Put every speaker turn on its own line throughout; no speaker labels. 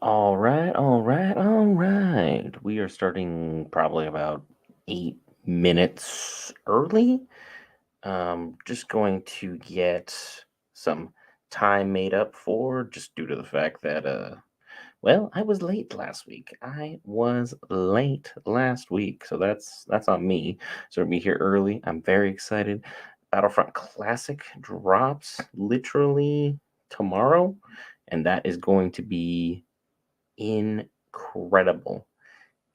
All right. We are starting probably about 8 minutes early. Just going to get some time made up for just due to the fact that well, I was late last week. I was late last week, so that's on me. So we'll be here early. I'm very excited. Battlefront Classic drops literally tomorrow, and that is going to be incredible.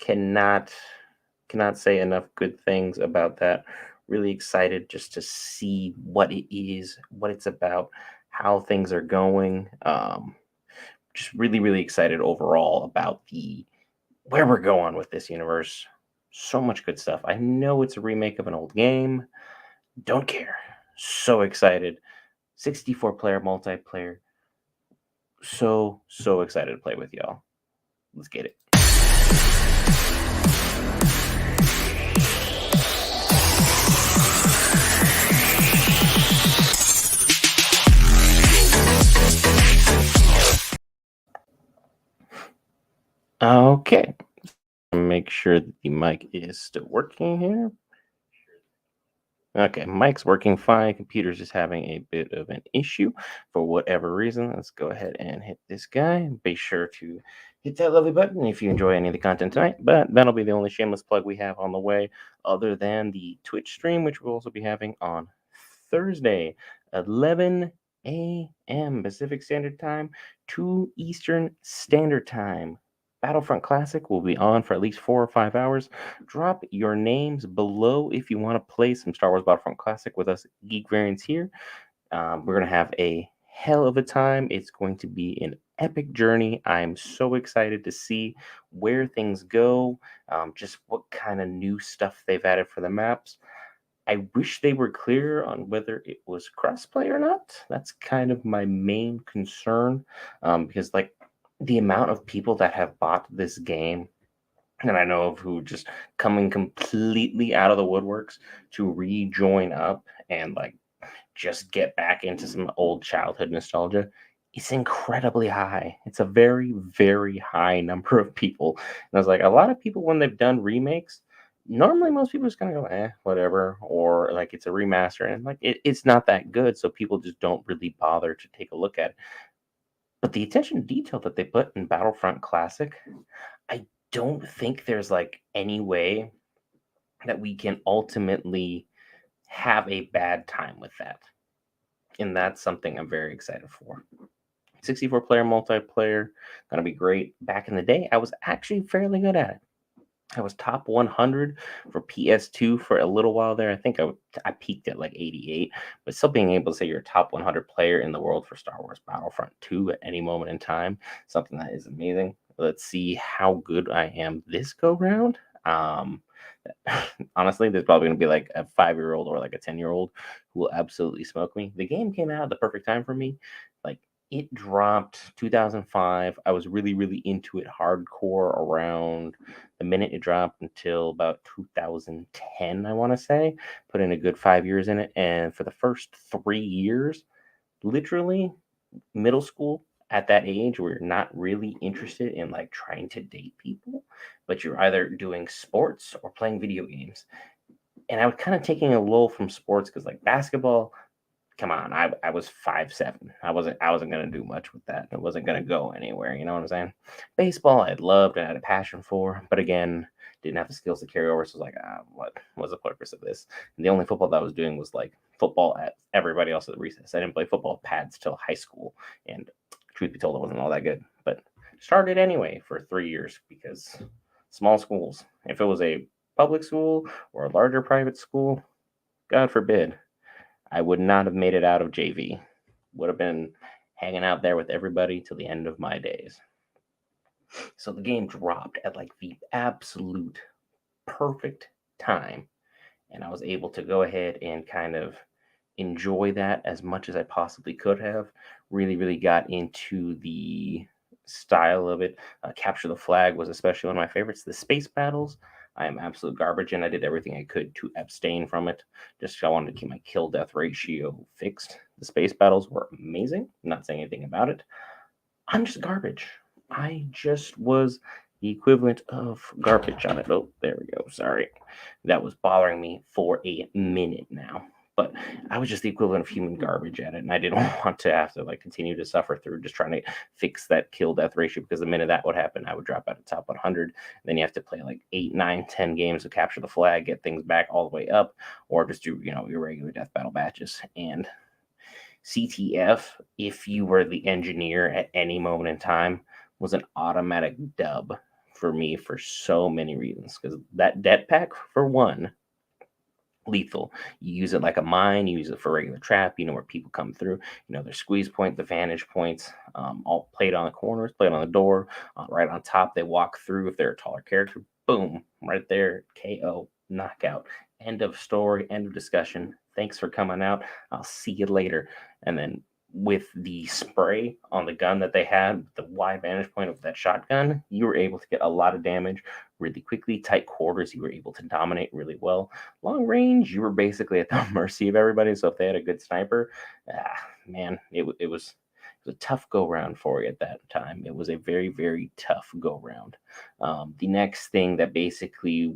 Cannot cannot say enough good things about that. Really excited just to see what it is, what it's about, how things are going. Just really excited overall about the where we're going with this universe. So much good stuff. I know it's a remake of an old game. Don't care. So excited. 64 player multiplayer. So excited to play with y'all. Let's get it. Okay. Make sure that the mic is still working here. Okay, mic's working fine. Computer's just having a bit of an issue for whatever reason. Let's go ahead and hit this guy. Be sure to hit that lovely button if you enjoy any of the content tonight. But that'll be the only shameless plug we have on the way, other than the Twitch stream, which we'll also be having on Thursday, 11 a.m. Pacific Standard Time, 2 Eastern Standard Time. Battlefront Classic will be on for at least 4 or 5 hours. Drop your names below if you want to play some Star Wars Battlefront Classic with us geek variants here. We're going to have a hell of a time. It's going to be an epic journey. I'm so excited to see where things go, just what kind of new stuff they've added for the maps. I wish they were clear on whether it was crossplay or not. That's kind of my main concern, because like the amount of people that have bought this game, and I know of who just coming completely out of the woodworks to rejoin up and like just get back into some old childhood nostalgia. It's incredibly high. It's a very high number of people. And I was like, a lot of people when they've done remakes, normally most people just kind of go, whatever, or like it's a remaster, and like it's not that good, so people just don't really bother to take a look at it. But the attention to detail that they put in Battlefront Classic, I don't think there's like any way that we can ultimately have a bad time with that. And that's something I'm very excited for. 64 player multiplayer, gonna be great. Back in the day, I was actually fairly good at it. I was top 100 for PS2 for a little while there. I think I peaked at like 88, but still being able to say you're a top 100 player in the world for Star Wars Battlefront 2 at any moment in time, something that is amazing. Let's see how good I am this go round. Um, Honestly, there's probably going to be like a 5-year-old or like a 10-year-old who will absolutely smoke me. The game came out at the perfect time for me. Like it dropped 2005. I was really into it hardcore around the minute it dropped until about 2010, I want to say. Put in a good 5 years in it. And for the first 3 years, literally middle school, at that age where you're not really interested in like trying to date people, but you're either doing sports or playing video games. And I was kind of taking a lull from sports because like basketball, come on, I was 5'7". I wasn't gonna do much with that. It wasn't gonna go anywhere, you know what I'm saying? Baseball I loved and had a passion for, but again, didn't have the skills to carry over. So I was like, what was the purpose of this? And the only football that I was doing was like football at everybody else at recess. I didn't play football pads till high school, and truth be told, it wasn't all that good. But started anyway for 3 years because small schools. If it was a public school or a larger private school, God forbid, I would not have made it out of JV. Would have been hanging out there with everybody till the end of my days. So the game dropped at like the absolute perfect time. And I was able to go ahead and kind of enjoy that as much as I possibly could have. Really got into the style of it. Capture the Flag was especially one of my favorites. The space battles, I am absolute garbage, and I did everything I could to abstain from it. Just I wanted to keep my kill death ratio fixed. The space battles were amazing. I'm not saying anything about it. I'm just garbage. I just was the equivalent of garbage on it. Oh, there we go. Sorry. That was bothering me for a minute now. But I was just the equivalent of human garbage at it, and I didn't want to have to like continue to suffer through just trying to fix that kill death ratio because the minute that would happen, I would drop out of top 100. Then you have to play like 8, 9, 10 games to capture the flag, get things back all the way up, or just do your regular death battle matches. And CTF, if you were the engineer at any moment in time, was an automatic dub for me for so many reasons. Because that debt pack, for one, lethal. You use it like a mine, you use it for regular trap, where people come through, their squeeze point, the vantage points, all played on the corners, played on the door, right on top. They walk through if they're a taller character, boom, right there, KO, knockout. End of story, end of discussion. Thanks for coming out. I'll see you later. And then with the spray on the gun that they had, the wide vantage point of that shotgun, you were able to get a lot of damage really quickly. Tight quarters, you were able to dominate really well. Long range, you were basically at the mercy of everybody. So if they had a good sniper, man, it was a tough go round for you at that time. It was a very, very tough go round. The next thing that basically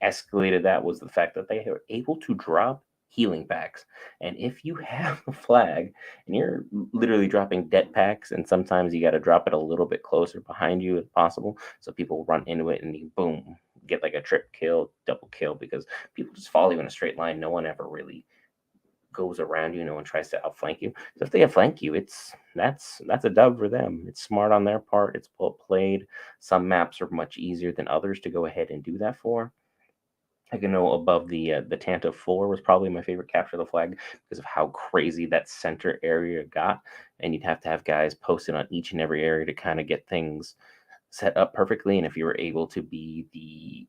escalated that was the fact that they were able to drop healing packs. And if you have a flag and you're literally dropping debt packs, and sometimes you got to drop it a little bit closer behind you if possible, so people run into it and you boom, get like a trip kill, double kill, because people just follow you in a straight line. No one ever really goes around you. No one tries to outflank you. So if they outflank you, that's a dub for them. It's smart on their part. It's well played. Some maps are much easier than others to go ahead and do that for. I can know above the Tanta floor was probably my favorite capture the flag because of how crazy that center area got, and you'd have to have guys posted on each and every area to kind of get things set up perfectly. And if you were able to be the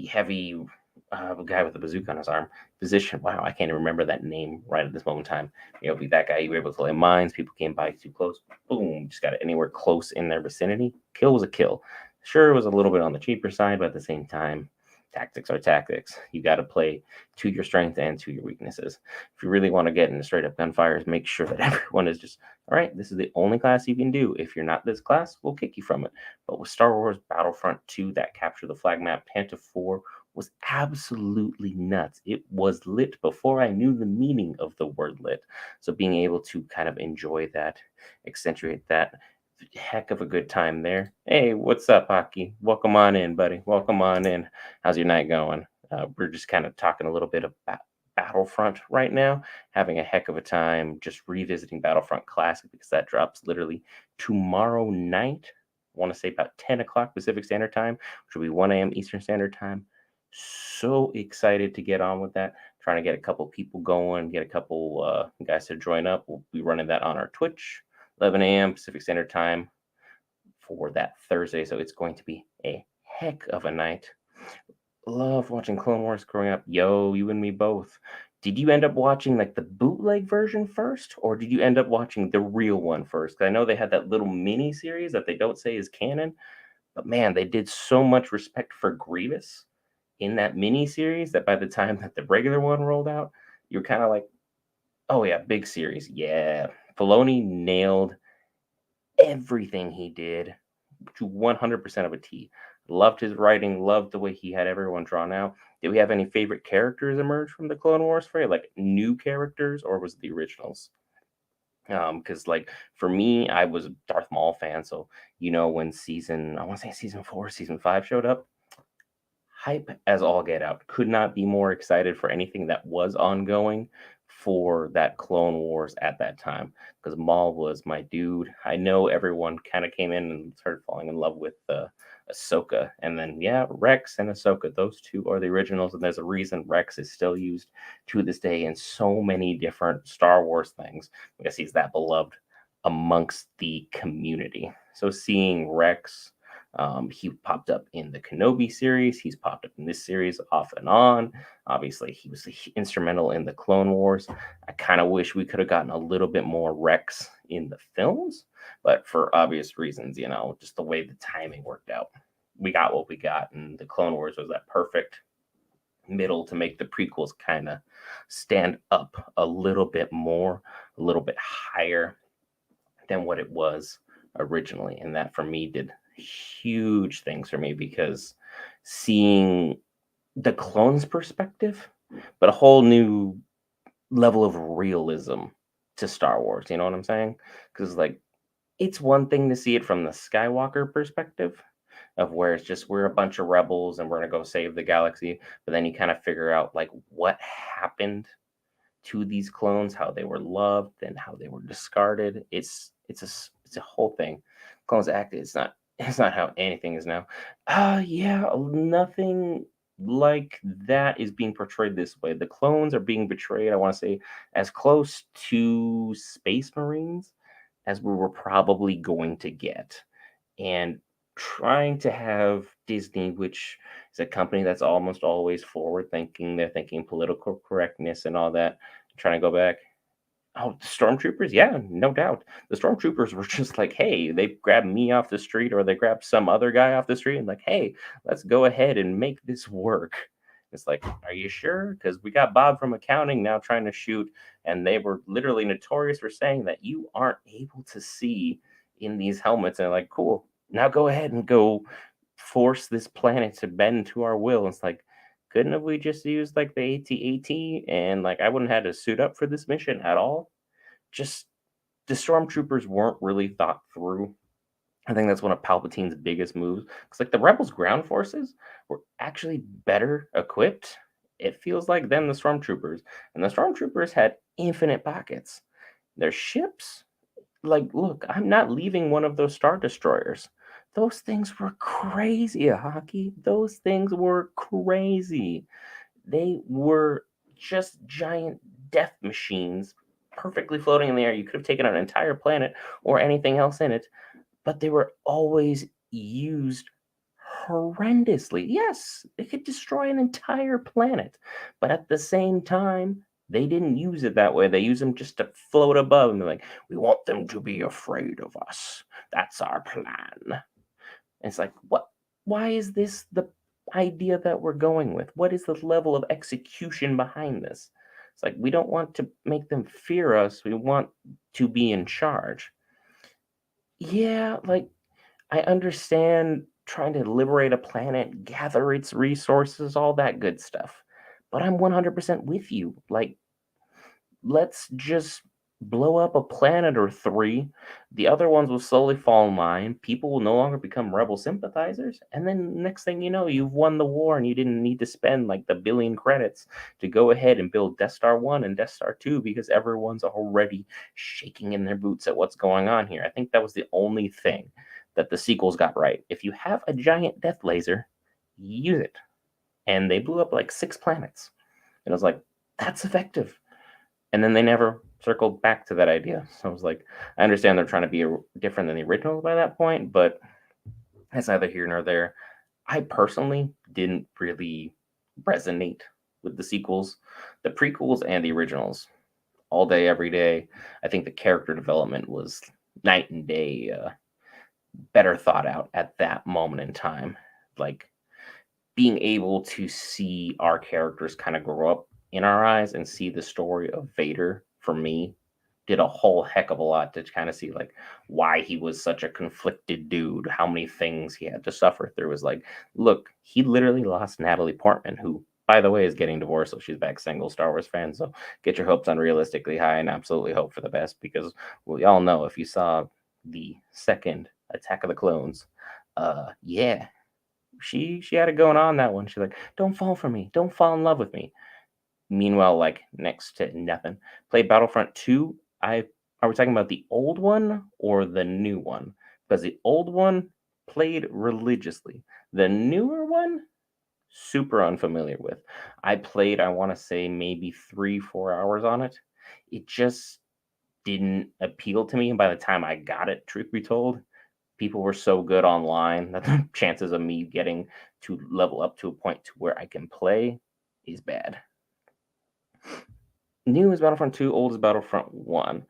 heavy guy with the bazooka on his arm position, wow, I can't even remember that name right at this moment in time. Be that guy. You were able to lay mines. People came by too close. Boom, just got it anywhere close in their vicinity. Kill was a kill. Sure, it was a little bit on the cheaper side, but at the same time, tactics are tactics. You got to play to your strength and to your weaknesses. If you really want to get into straight up gunfires, make sure that everyone is just, all right, this is the only class you can do. If you're not this class, we'll kick you from it. But with Star Wars Battlefront 2, that capture the flag map, Tanta 4 was absolutely nuts. It was lit before I knew the meaning of the word lit. So being able to kind of enjoy that, accentuate that, heck of a good time there. Hey, what's up, Hockey? Welcome on in, buddy. Welcome on in. How's your night going? We're just kind of talking a little bit about Battlefront right now, having a heck of a time just revisiting Battlefront Classic because that drops literally tomorrow night. I want to say about 10 o'clock Pacific Standard Time, which will be 1 a.m. Eastern Standard Time. So excited to get on with that. Trying to get a couple people going, get a couple guys to join up. We'll be running that on our Twitch, 11 a.m. Pacific Standard Time for that Thursday. So it's going to be a heck of a night. Love watching Clone Wars growing up. Yo, you and me both. Did you end up watching like the bootleg version first, or did you end up watching the real one first? Because I know they had that little mini series that they don't say is canon, but man, they did so much respect for Grievous in that mini series that by the time that the regular one rolled out, you're kind of like, oh yeah, big series. Yeah. Filoni nailed everything he did to 100% of a T. Loved his writing, loved the way he had everyone drawn out. Did we have any favorite characters emerge from the Clone Wars for you? Like new characters, or was it the originals? Because like for me, I was a Darth Maul fan, so when I want to say season 4, season 5 showed up, hype as all get out. Could not be more excited for anything that was ongoing for that Clone Wars at that time because Maul was my dude. I know everyone kind of came in and started falling in love with Ahsoka, and then yeah, Rex and Ahsoka. Those two are the originals, and there's a reason Rex is still used to this day in so many different Star Wars things because he's that beloved amongst the community. So seeing Rex, he popped up in the Kenobi series. He's popped up in this series off and on. Obviously, he was instrumental in the Clone Wars. I kind of wish we could have gotten a little bit more Rex in the films, but for obvious reasons, just the way the timing worked out, we got what we got, and the Clone Wars was that perfect middle to make the prequels kind of stand up a little bit more, a little bit higher than what it was originally, and that for me did huge things for me because seeing the clones' perspective, but a whole new level of realism to Star Wars. You know what I'm saying? Because like it's one thing to see it from the Skywalker perspective of where it's just we're a bunch of rebels and we're gonna go save the galaxy, but then you kind of figure out like what happened to these clones, how they were loved and how they were discarded. It's a whole thing. Clones act. It's not it's not how anything is now. Yeah, nothing like that is being portrayed this way. The clones are being betrayed. I want to say as close to Space Marines as we were probably going to get, and trying to have Disney, which is a company that's almost always forward thinking, they're thinking political correctness and all that, trying to go back. Oh, the stormtroopers? Yeah, no doubt. The stormtroopers were just like, hey, they grabbed me off the street or they grabbed some other guy off the street and like, hey, let's go ahead and make this work. It's like, are you sure? Because we got Bob from accounting now trying to shoot, and they were literally notorious for saying that you aren't able to see in these helmets. And like, cool, now go ahead and go force this planet to bend to our will. It's like, couldn't have we just used like the AT-AT and like I wouldn't have had to suit up for this mission at all? Just the stormtroopers weren't really thought through. I think that's one of Palpatine's biggest moves. Because like the Rebels ground forces were actually better equipped. It feels like than the stormtroopers, and the stormtroopers had infinite pockets. Their ships, like, look, I'm not leaving one of those star destroyers. Those things were crazy, Hockey. Those things were crazy. They were just giant death machines perfectly floating in the air. You could have taken out an entire planet or anything else in it, but they were always used horrendously. Yes, they could destroy an entire planet, but at the same time, they didn't use it that way. They use them just to float above and be like, we want them to be afraid of us. That's our plan. It's like, what? Why is this the idea that we're going with? What is the level of execution behind this? It's like, we don't want to make them fear us. We want to be in charge. Yeah, like, I understand trying to liberate a planet, gather its resources, all that good stuff. But I'm 100% with you. Like, let's just blow up a planet or three. The other ones will slowly fall in line. People will no longer become rebel sympathizers. And then next thing you know, you've won the war and you didn't need to spend like the billion credits to go ahead and build Death Star 1 and Death Star 2 because everyone's already shaking in their boots at what's going on here. I think that was the only thing that the sequels got right. If you have a giant death laser, use it. And they blew up like 6 planets. And I was like, that's effective, and then they never circled back to that idea. So I was like, I understand they're trying to be different than the original by that point, but that's neither here nor there. I personally didn't really resonate with the sequels, the prequels, and the originals all day, every day. I think the character development was night and day better thought out at that moment in time. Like being able to see our characters kind of grow up in our eyes and see the story of Vader for me did a whole heck of a lot to kind of see like why he was such a conflicted dude, how many things he had to suffer through. Was like, look, he literally lost Natalie Portman, who by the way is getting divorced, so she's back single Star Wars fan. So get your hopes unrealistically high and absolutely hope for the best because we all know if you saw the second Attack of the Clones, yeah, she had it going on that one. She's like, "Don't fall for me. Don't fall in love with me." Meanwhile, like next to nothing. Played Battlefront 2. I Are we talking about the old one or the new one? Because the old one played religiously. The newer one, super unfamiliar with. I played, I want to say maybe 3, 4 hours on it. It just didn't appeal to me. And by the time I got it, truth be told, people were so good online that the chances of me getting to level up to a point to where I can play is bad. New is Battlefront 2, old is Battlefront 1.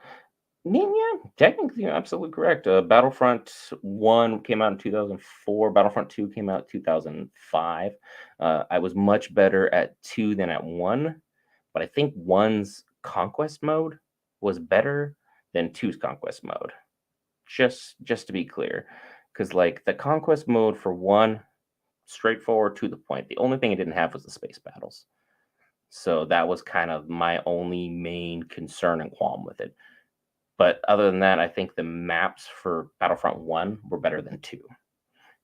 Yeah, technically you're absolutely correct. Battlefront 1 came out in 2004. Battlefront 2 came out 2005. I was much better at 2 than at 1, but I think 1's conquest mode was better than 2's conquest mode. just to be clear, because like the conquest mode for one, straightforward to the point. The only thing it didn't have was the space battles. So that was kind of my only main concern and qualm with it. But other than that, I think the maps for Battlefront 1 were better than 2.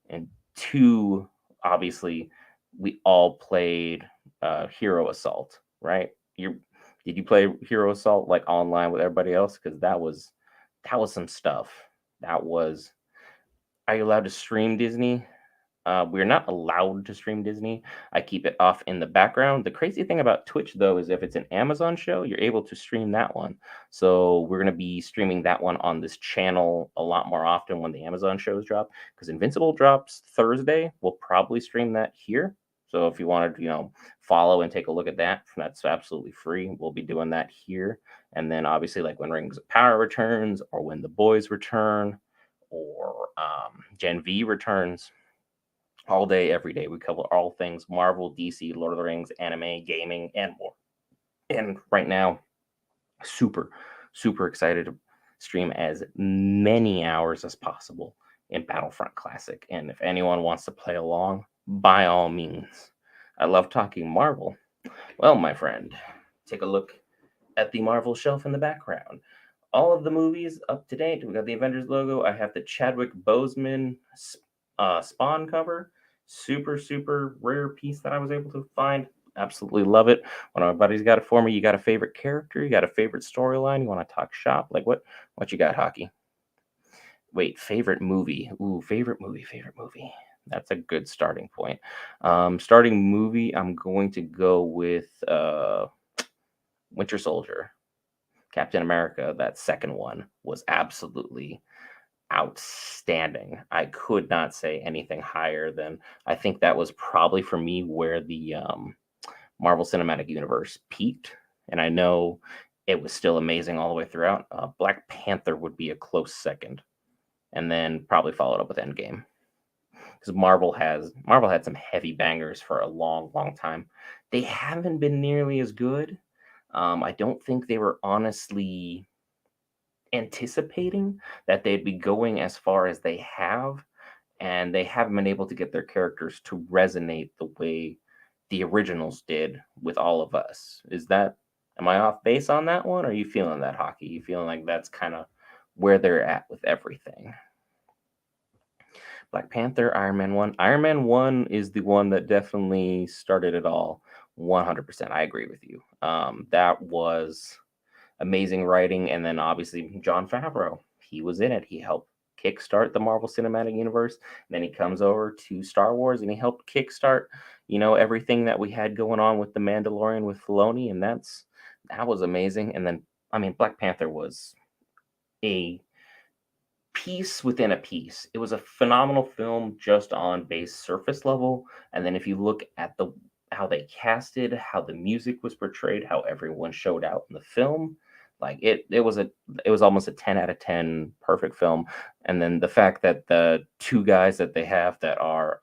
And 2, obviously, we all played Hero Assault, right? Did you play Hero Assault like online with everybody else? Because that was some stuff. That was. Are you allowed to stream Disney? We're not allowed to stream Disney. I keep it off in the background. The crazy thing about Twitch, though, is if it's an Amazon show, you're able to stream that one. So we're going to be streaming that one on this channel a lot more often when the Amazon shows drop. Because Invincible drops Thursday. We'll probably stream that here. So if you wanted to, follow and take a look at that, that's absolutely free. We'll be doing that here. And then obviously, like when Rings of Power returns, or when The Boys return, or Gen V returns, all day, every day. We cover all things Marvel, DC, Lord of the Rings, anime, gaming, and more. And right now, super, super excited to stream as many hours as possible in Battlefront Classic. And if anyone wants to play along, by all means. I love talking Marvel. Well, my friend, take a look at the Marvel shelf in the background. All of the movies up to date. We got the Avengers logo. I have the Chadwick Boseman Spawn cover. Super, super rare piece that I was able to find. Absolutely love it. One of my buddies got it for me. You got a favorite character? You got a favorite storyline? You want to talk shop? Like what you got, Hockey? Wait, favorite movie. Ooh, favorite movie, favorite movie. That's a good starting point. Starting movie, I'm going to go with Winter Soldier. Captain America, that second one was absolutely outstanding. I could not say anything higher than, I think that was probably for me where the Marvel Cinematic Universe peaked. And I know it was still amazing all the way throughout. Black Panther would be a close second, and then probably followed up with Endgame, because Marvel had some heavy bangers for a long, long time. They haven't been nearly as good. I don't think they were honestly anticipating that they'd be going as far as they have, and they haven't been able to get their characters to resonate the way the originals did with all of us. Am I off base on that one? Or are you feeling that, Hockey? You feeling like that's kind of where they're at with everything? Black Panther, Iron Man 1. Iron Man 1 is the one that definitely started it all. 100%. I agree with you. That was amazing writing. And then obviously John Favreau, he was in it. He helped kickstart the Marvel Cinematic Universe. And then he comes over to Star Wars and he helped kickstart, everything that we had going on with the Mandalorian with Filoni, and that was amazing. And then I mean, Black Panther was a piece within a piece. It was a phenomenal film just on base surface level. And then if you look at how they casted, how the music was portrayed, how everyone showed out in the film, like it was almost a 10 out of 10 perfect film. And then the fact that the two guys that they have that are,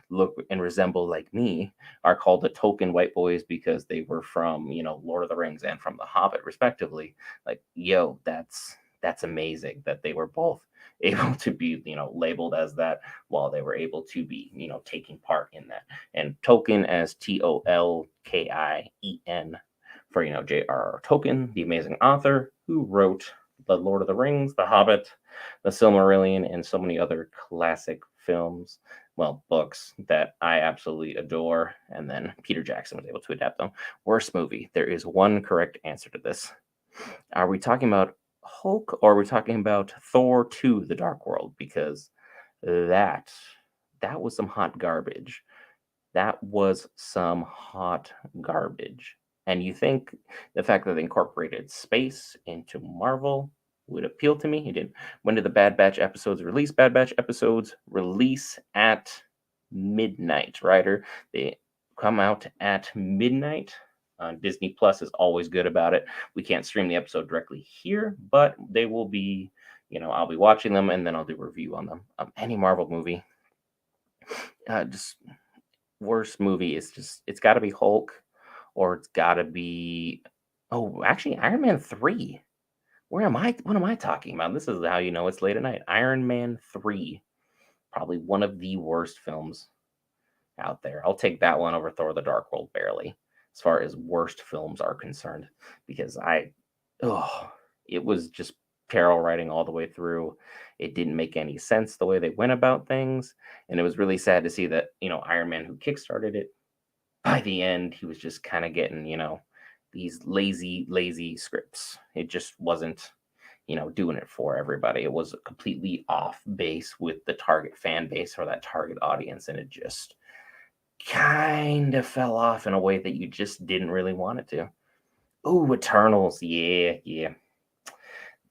look and resemble like me, are called the token white boys because they were from, Lord of the Rings and from The Hobbit respectively. Like, yo, that's amazing that they were both able to be, labeled as that, while they were able to be, taking part in that. And Tolkien as Tolkien, for, J.R.R. Tolkien, the amazing author who wrote The Lord of the Rings, The Hobbit, The Silmarillion, and so many other classic films, well, books that I absolutely adore. And then Peter Jackson was able to adapt them. Worst movie. There is one correct answer to this. Are we talking about Hulk, or are we talking about Thor 2, The Dark World? Because that that was some hot garbage. That was some hot garbage. And you think the fact that they incorporated space into Marvel would appeal to me? He didn't. When did the Bad Batch episodes release? Bad Batch episodes release at midnight, right? Or they come out at midnight. Disney Plus is always good about it. We can't stream the episode directly here, but they will be, I'll be watching them and then I'll do a review on them. Any Marvel movie, just worst movie is it's got to be Hulk, or it's got to be, oh, actually Iron Man 3. Where am I? What am I talking about? This is how you know it's late at night. Iron Man 3, probably one of the worst films out there. I'll take that one over Thor: The Dark World barely, as far as worst films are concerned, because oh, it was just Carol writing all the way through. It didn't make any sense the way they went about things, and it was really sad to see that Iron Man, who kickstarted it, by the end he was just kind of getting these lazy scripts. It just wasn't doing it for everybody. It was completely off base with the target fan base or that target audience, and it just kind of fell off in a way that you just didn't really want it to. Oh, Eternals. Yeah, yeah.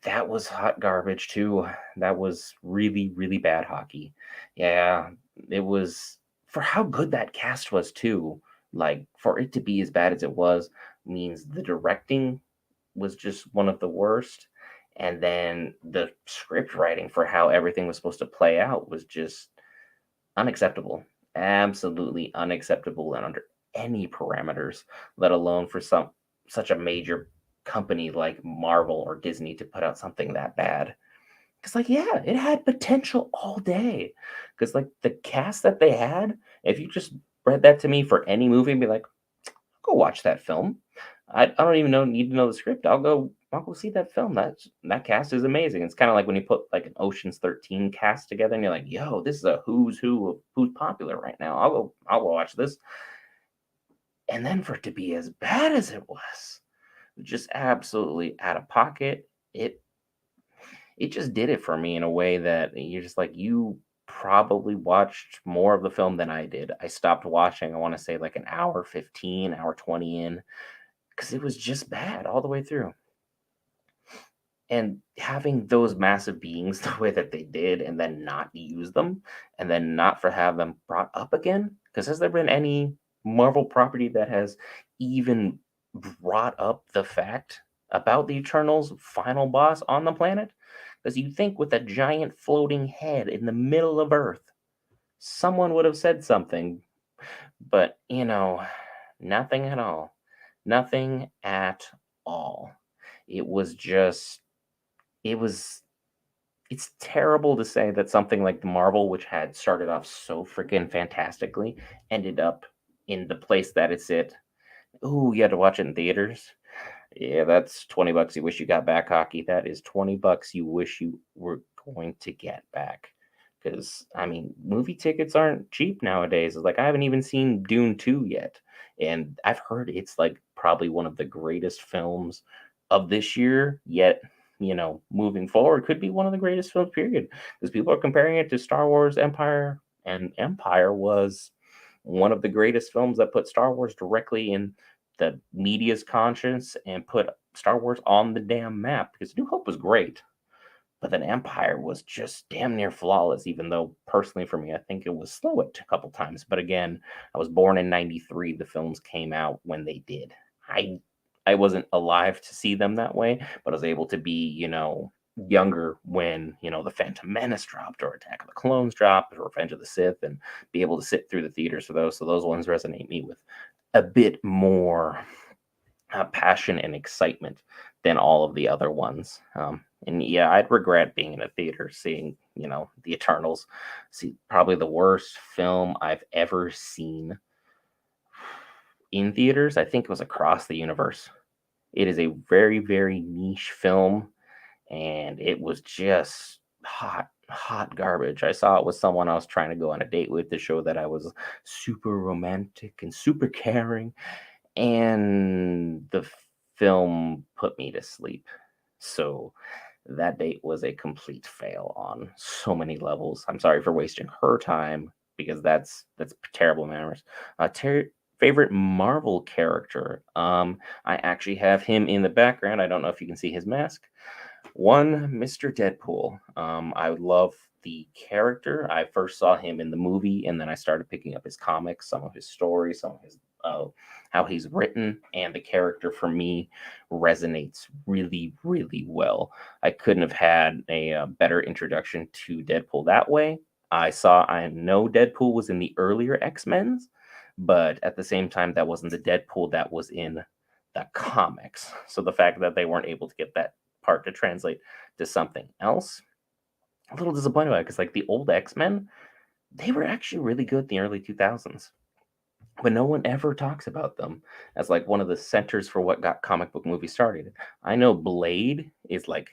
That was hot garbage too. That was really, really bad hockey. Yeah, it was for how good that cast was too. Like for it to be as bad as it was means the directing was just one of the worst. And then the script writing for how everything was supposed to play out was just unacceptable. Absolutely unacceptable and under any parameters, let alone for such a major company like Marvel or Disney to put out something that bad. Because like, yeah, it had potential all day. Because like the cast that they had, if you just read that to me for any movie and be like, go watch that film. I don't even need to know the script. I'll go see that film. That cast is amazing. It's kind of like when you put like an Ocean's 13 cast together and you're like, yo, this is a who's who of who's popular right now. I'll go watch this. And then for it to be as bad as it was, just absolutely out of pocket, it just did it for me in a way that you're just like, you probably watched more of the film than I did. I stopped watching, I want to say like an hour 15, hour 20 in, because it was just bad all the way through. And having those massive beings the way that they did, and then not use them, and then not for have them brought up again. Because has there been any Marvel property that has even brought up the fact about the Eternals' final boss on the planet? Because you think with a giant floating head in the middle of Earth, someone would have said something, but nothing at all. Nothing at all. It was just it was it's terrible to say that something like Marvel, which had started off so freaking fantastically, ended up in the place that it's at. Ooh, you had to watch it in theaters. Yeah, that's $20 you wish you got back, hockey. That is $20 you wish you were going to get back. Because, I mean, movie tickets aren't cheap nowadays. It's like, I haven't even seen Dune 2 yet. And I've heard it's like probably one of the greatest films of this year, yet, moving forward, could be one of the greatest films, period. Because people are comparing it to Star Wars Empire, and Empire was one of the greatest films that put Star Wars directly in the media's conscience and put Star Wars on the damn map, because New Hope was great, but then Empire was just damn near flawless, even though personally for me, I think it was slow at a couple times. But again, I was born in 93. The films came out when they did. I I wasn't alive to see them that way, but I was able to be, younger when, The Phantom Menace dropped or Attack of the Clones dropped or Revenge of the Sith, and be able to sit through the theaters for those. So those ones resonate me with a bit more passion and excitement than all of the other ones. And yeah, I'd regret being in a theater seeing, the Eternals. See, probably the worst film I've ever seen in theaters. I think it was Across the Universe. It is a very, very niche film, and it was just hot garbage. I saw it with someone I was trying to go on a date with to show that I was super romantic and super caring, and the film put me to sleep. So that date was a complete fail on so many levels. I'm sorry for wasting her time, because that's terrible manners. Favorite Marvel character. I actually have him in the background. I don't know if you can see his mask. One, Mr. Deadpool. I love the character. I first saw him in the movie, and then I started picking up his comics, some of his stories, some of his how he's written, and the character for me resonates really, really well. I couldn't have had a better introduction to Deadpool that way. I know Deadpool was in the earlier X Men's, but at the same time, that wasn't the Deadpool that was in the comics. So the fact that they weren't able to get that part to translate to something else. A little disappointed about it because like the old X-Men, they were actually really good in the early 2000s, but no one ever talks about them as like one of the centers for what got comic book movies started. I know Blade is like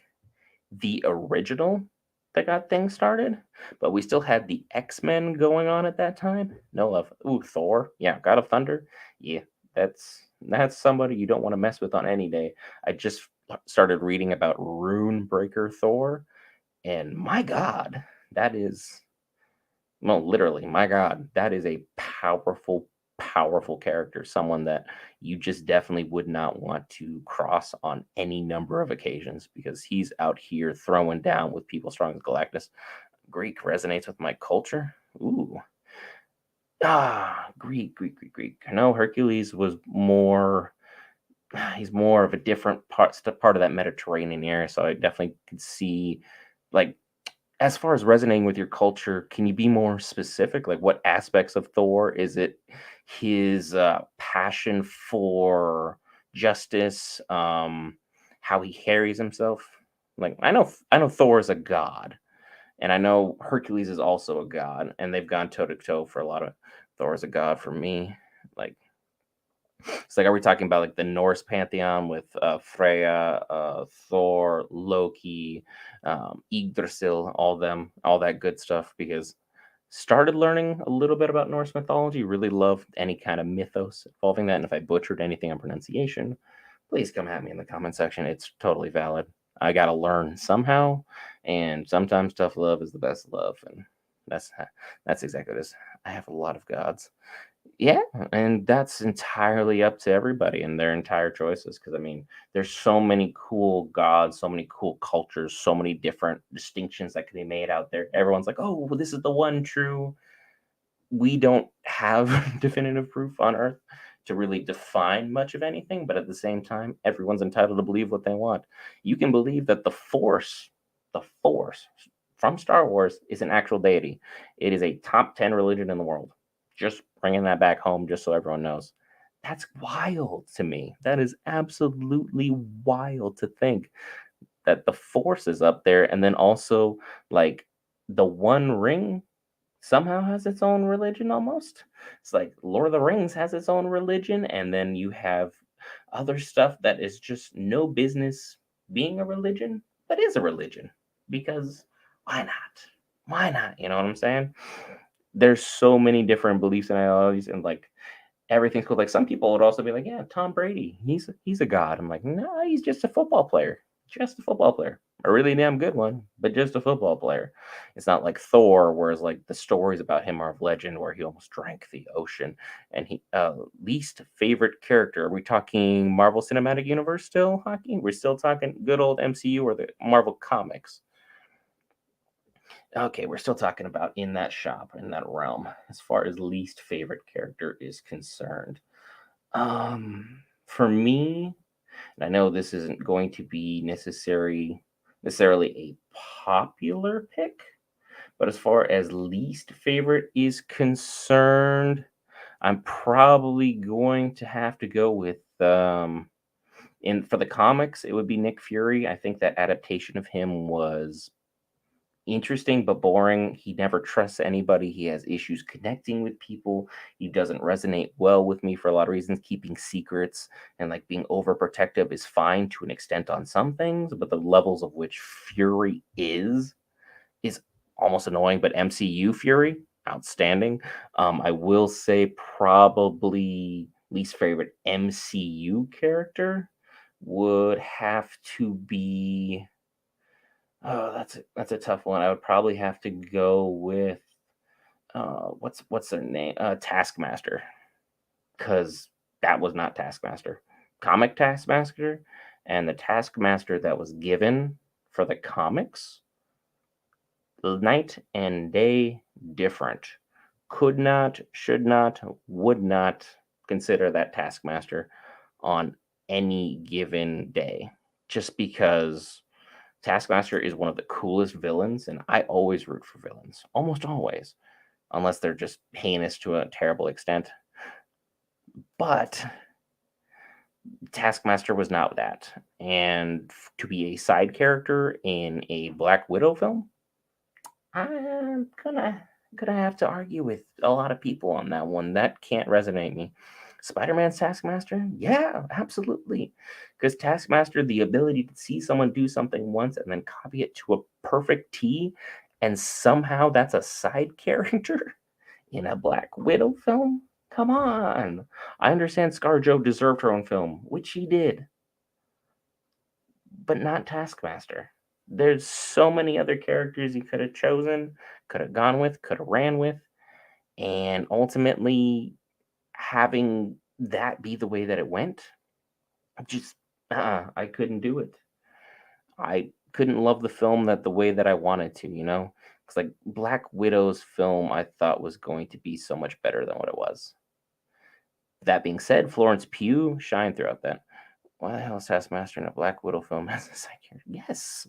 the original that got things started, but we still had the X-Men going on at that time. No love. Ooh, Thor. Yeah, God of Thunder. Yeah, that's somebody you don't want to mess with on any day. I just started reading about Rune Breaker Thor, and my God, that is well, literally, my God, that is a powerful, powerful character. Someone that you just definitely would not want to cross on any number of occasions because he's out here throwing down with people strong as Galactus. Greek resonates with my culture. Ooh. Greek. I know Hercules was more. He's more of a different part of that Mediterranean area, so I definitely could see like as far as resonating with your culture, can you be more specific? Like, what aspects of Thor? Is it his passion for justice? How he carries himself? Like, I know Thor is a god, and I know Hercules is also a god, and they've gone toe to toe for a lot of. Thor is a god for me. Like, it's like, are we talking about like the Norse pantheon with Freya, Thor, Loki, Yggdrasil, all them, all that good stuff? Because started learning a little bit about Norse mythology. Really loved any kind of mythos involving that. And if I butchered anything on pronunciation, please come at me in the comment section. It's totally valid. I gotta learn somehow, and sometimes tough love is the best love, and that's that's exactly what it is. I have a lot of gods. Yeah, and that's entirely up to everybody and their entire choices. Because I mean, there's so many cool gods, so many cool cultures, so many different distinctions that can be made out there. Everyone's like, "Oh, well, this is the one true." We don't have definitive proof on Earth to really define much of anything, but at the same time, everyone's entitled to believe what they want. You can believe that the Force from Star Wars is an actual deity. It is a top 10 religion in the world. Just bringing that back home, just so everyone knows. That's wild to me. That is absolutely wild to think that the Force is up there, and then also like the One Ring somehow has its own religion almost. It's like Lord of the Rings has its own religion, and then you have other stuff that is just no business being a religion, but is a religion. Because why not? Why not? You know what I'm saying? There's so many different beliefs and ideologies, and like everything's cool. Like some people would also be like, "Yeah, Tom Brady, he's a god." I'm like, "No, he's just a football player, just a football player, a really damn good one, but just a football player." It's not like Thor, whereas like the stories about him are of legend, where he almost drank the ocean. And he least favorite character. Are we talking Marvel Cinematic Universe still, Hockey? We're still talking good old MCU or the Marvel comics? Okay, we're still talking about in that shop, in that realm, as far as least favorite character is concerned. For me, and I know this isn't going to be necessarily a popular pick, but as far as least favorite is concerned, I'm probably going to have to go with in for the comics, it would be Nick Fury. I think that adaptation of him was interesting but boring. He never trusts anybody. He has issues connecting with people. He doesn't resonate well with me for a lot of reasons. Keeping secrets and like being overprotective is fine to an extent on some things, but the levels of which Fury is almost annoying. But MCU Fury, outstanding. I will say probably least favorite MCU character would have to be oh, that's a tough one. I would probably have to go with what's their name? Taskmaster, because that was not Taskmaster. Comic Taskmaster, and the Taskmaster that was given for the comics, night and day different. Could not, should not, would not consider that Taskmaster on any given day, just because Taskmaster is one of the coolest villains, and I always root for villains, almost always, unless they're just heinous to a terrible extent. But Taskmaster was not that. And to be a side character in a Black Widow film, I'm gonna have to argue with a lot of people on that one. That can't resonate me. Spider-Man's Taskmaster? Yeah, absolutely. Because Taskmaster, the ability to see someone do something once and then copy it to a perfect T, and somehow that's a side character in a Black Widow film? Come on. I understand ScarJo deserved her own film, which she did, but not Taskmaster. There's so many other characters you could have chosen, could have gone with, could have ran with, and ultimately having that be the way that it went, just I couldn't do it. I couldn't love the film that the way that I wanted to, you know? It's like Black Widow's film I thought was going to be so much better than what it was. That being said, Florence Pugh shined throughout that. Why the hell is Taskmaster in a Black Widow film as a side character? Yes,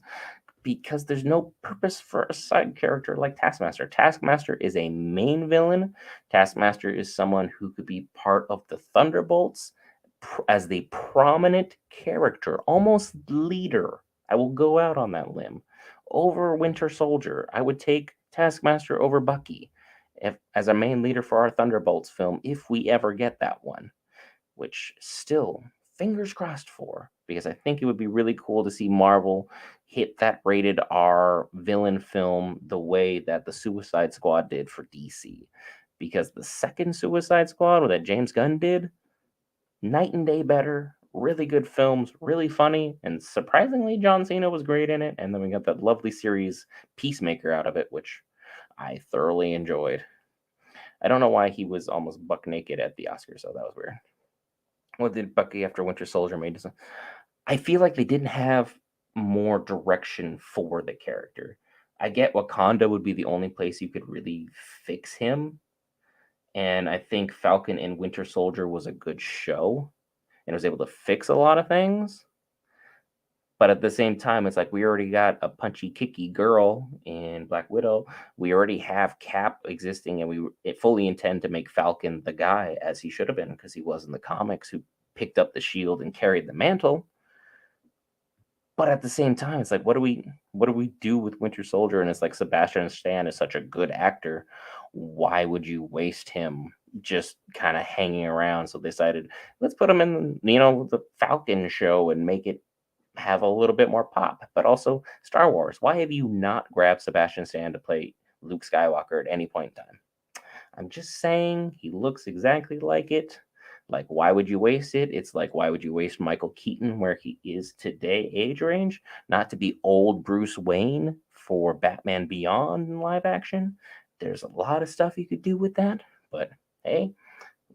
because there's no purpose for a side character like Taskmaster. Taskmaster is a main villain. Taskmaster is someone who could be part of the Thunderbolts as the prominent character, almost leader. I will go out on that limb. Over Winter Soldier, I would take Taskmaster over Bucky as a main leader for our Thunderbolts film if we ever get that one, which still fingers crossed for, because I think it would be really cool to see Marvel hit that rated R villain film the way that the Suicide Squad did for DC. Because the second Suicide Squad that James Gunn did, night and day better, really good films, really funny, and surprisingly, John Cena was great in it. And then we got that lovely series Peacemaker out of it, which I thoroughly enjoyed. I don't know why he was almost buck naked at the Oscars, so that was weird. What did Bucky after Winter Soldier made? I feel like they didn't have more direction for the character. I get Wakanda would be the only place you could really fix him, and I think Falcon and Winter Soldier was a good show and was able to fix a lot of things. But at the same time, it's like we already got a punchy, kicky girl in Black Widow. We already have Cap existing, and fully intend to make Falcon the guy as he should have been because he was in the comics, who picked up the shield and carried the mantle. But at the same time, it's like, what do we do with Winter Soldier? And it's like Sebastian Stan is such a good actor. Why would you waste him just kind of hanging around? So they decided, let's put him in, the Falcon show and make it have a little bit more pop. But also Star Wars. Why have you not grabbed Sebastian Stan to play Luke Skywalker at any point in time? I'm just saying he looks exactly like it. Like, why would you waste it? It's like, why would you waste Michael Keaton where he is today, age range, not to be old Bruce Wayne for Batman Beyond in live action? There's a lot of stuff you could do with that, but hey,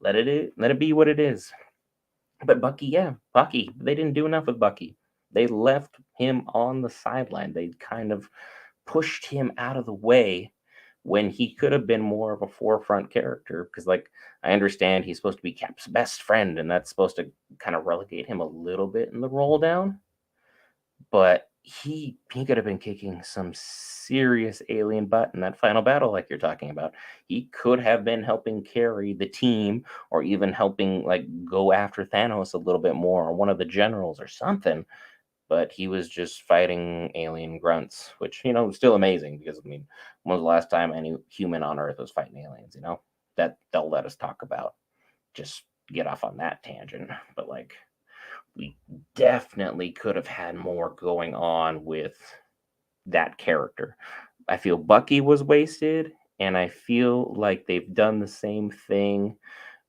let it be what it is. But Bucky, yeah, Bucky, they didn't do enough with Bucky. They left him on the sideline. They kind of pushed him out of the way when he could have been more of a forefront character. Because, like, I understand he's supposed to be Cap's best friend, and that's supposed to kind of relegate him a little bit in the roll down. But he could have been kicking some serious alien butt in that final battle, like you're talking about. He could have been helping carry the team, or even helping like go after Thanos a little bit more, or one of the generals or something. But he was just fighting alien grunts, which is still amazing because I mean, when was the last time any human on Earth was fighting aliens? That they'll let us talk about. Just get off on that tangent, but like we definitely could have had more going on with that character. I feel Bucky was wasted, and I feel like they've done the same thing